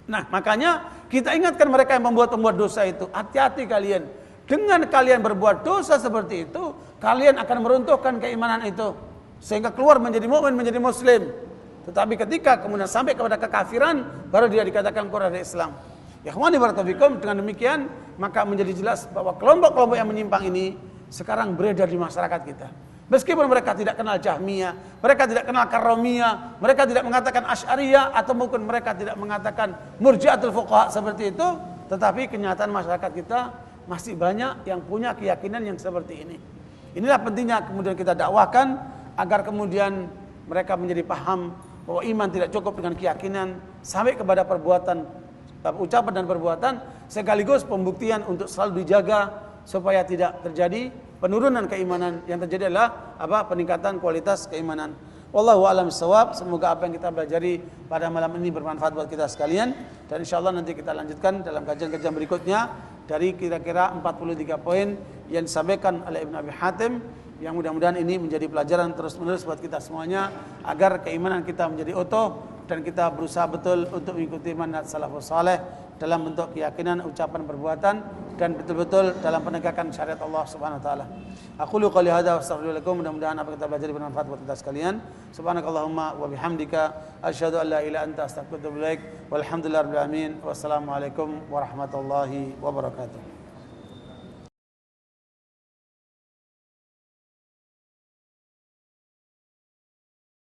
Nah, makanya kita ingatkan mereka yang membuat dosa itu, hati-hati kalian. Dengan kalian berbuat dosa seperti itu, kalian akan meruntuhkan keimanan itu sehingga keluar menjadi mukmin, menjadi muslim. Tetapi ketika kemudian sampai kepada kekafiran, baru dia dikatakan keluar dari Islam. Ikhwani barakallahu, dengan demikian maka menjadi jelas bahwa kelompok-kelompok yang menyimpang ini sekarang beredar di masyarakat kita. Meskipun mereka tidak kenal Jahmiyah, mereka tidak kenal Karramiyah, mereka tidak mengatakan Asy'ariyah, atau mungkin mereka tidak mengatakan Murji'atul Fuqaha seperti itu, tetapi kenyataan masyarakat kita masih banyak yang punya keyakinan yang seperti ini. Inilah pentingnya kemudian kita dakwahkan agar kemudian mereka menjadi paham bahwa iman tidak cukup dengan keyakinan, sampai kepada perbuatan, ucapan dan perbuatan, sekaligus pembuktian untuk selalu dijaga supaya tidak terjadi penurunan keimanan. Yang terjadi adalah peningkatan kualitas keimanan. Wallahu a'lam bishawab. Semoga apa yang kita pelajari pada malam ini bermanfaat buat kita sekalian, dan insyaallah nanti kita lanjutkan dalam kajian-kajian berikutnya dari kira-kira 43 poin yang disampaikan oleh Ibnu Abi Hatim, yang mudah-mudahan ini menjadi pelajaran terus-menerus buat kita semuanya agar keimanan kita menjadi utuh dan kita berusaha betul untuk mengikuti manhaj salafus saleh dalam bentuk keyakinan, ucapan, perbuatan, dan betul-betul dalam penegakan syariat Allah Subhanahu wa taala. Aqulu qouli hadza wa astaghfirullakum. Mudah-mudahan apa kita belajar bermanfaat buat kita sekalian. Subhanakallahumma wa bihamdika asyhadu an la ilaha illa anta astaghfiruka wa atubu ilaik. Walhamdulillahirabbil alamin. Wassalamualaikum warahmatullahi wabarakatuh.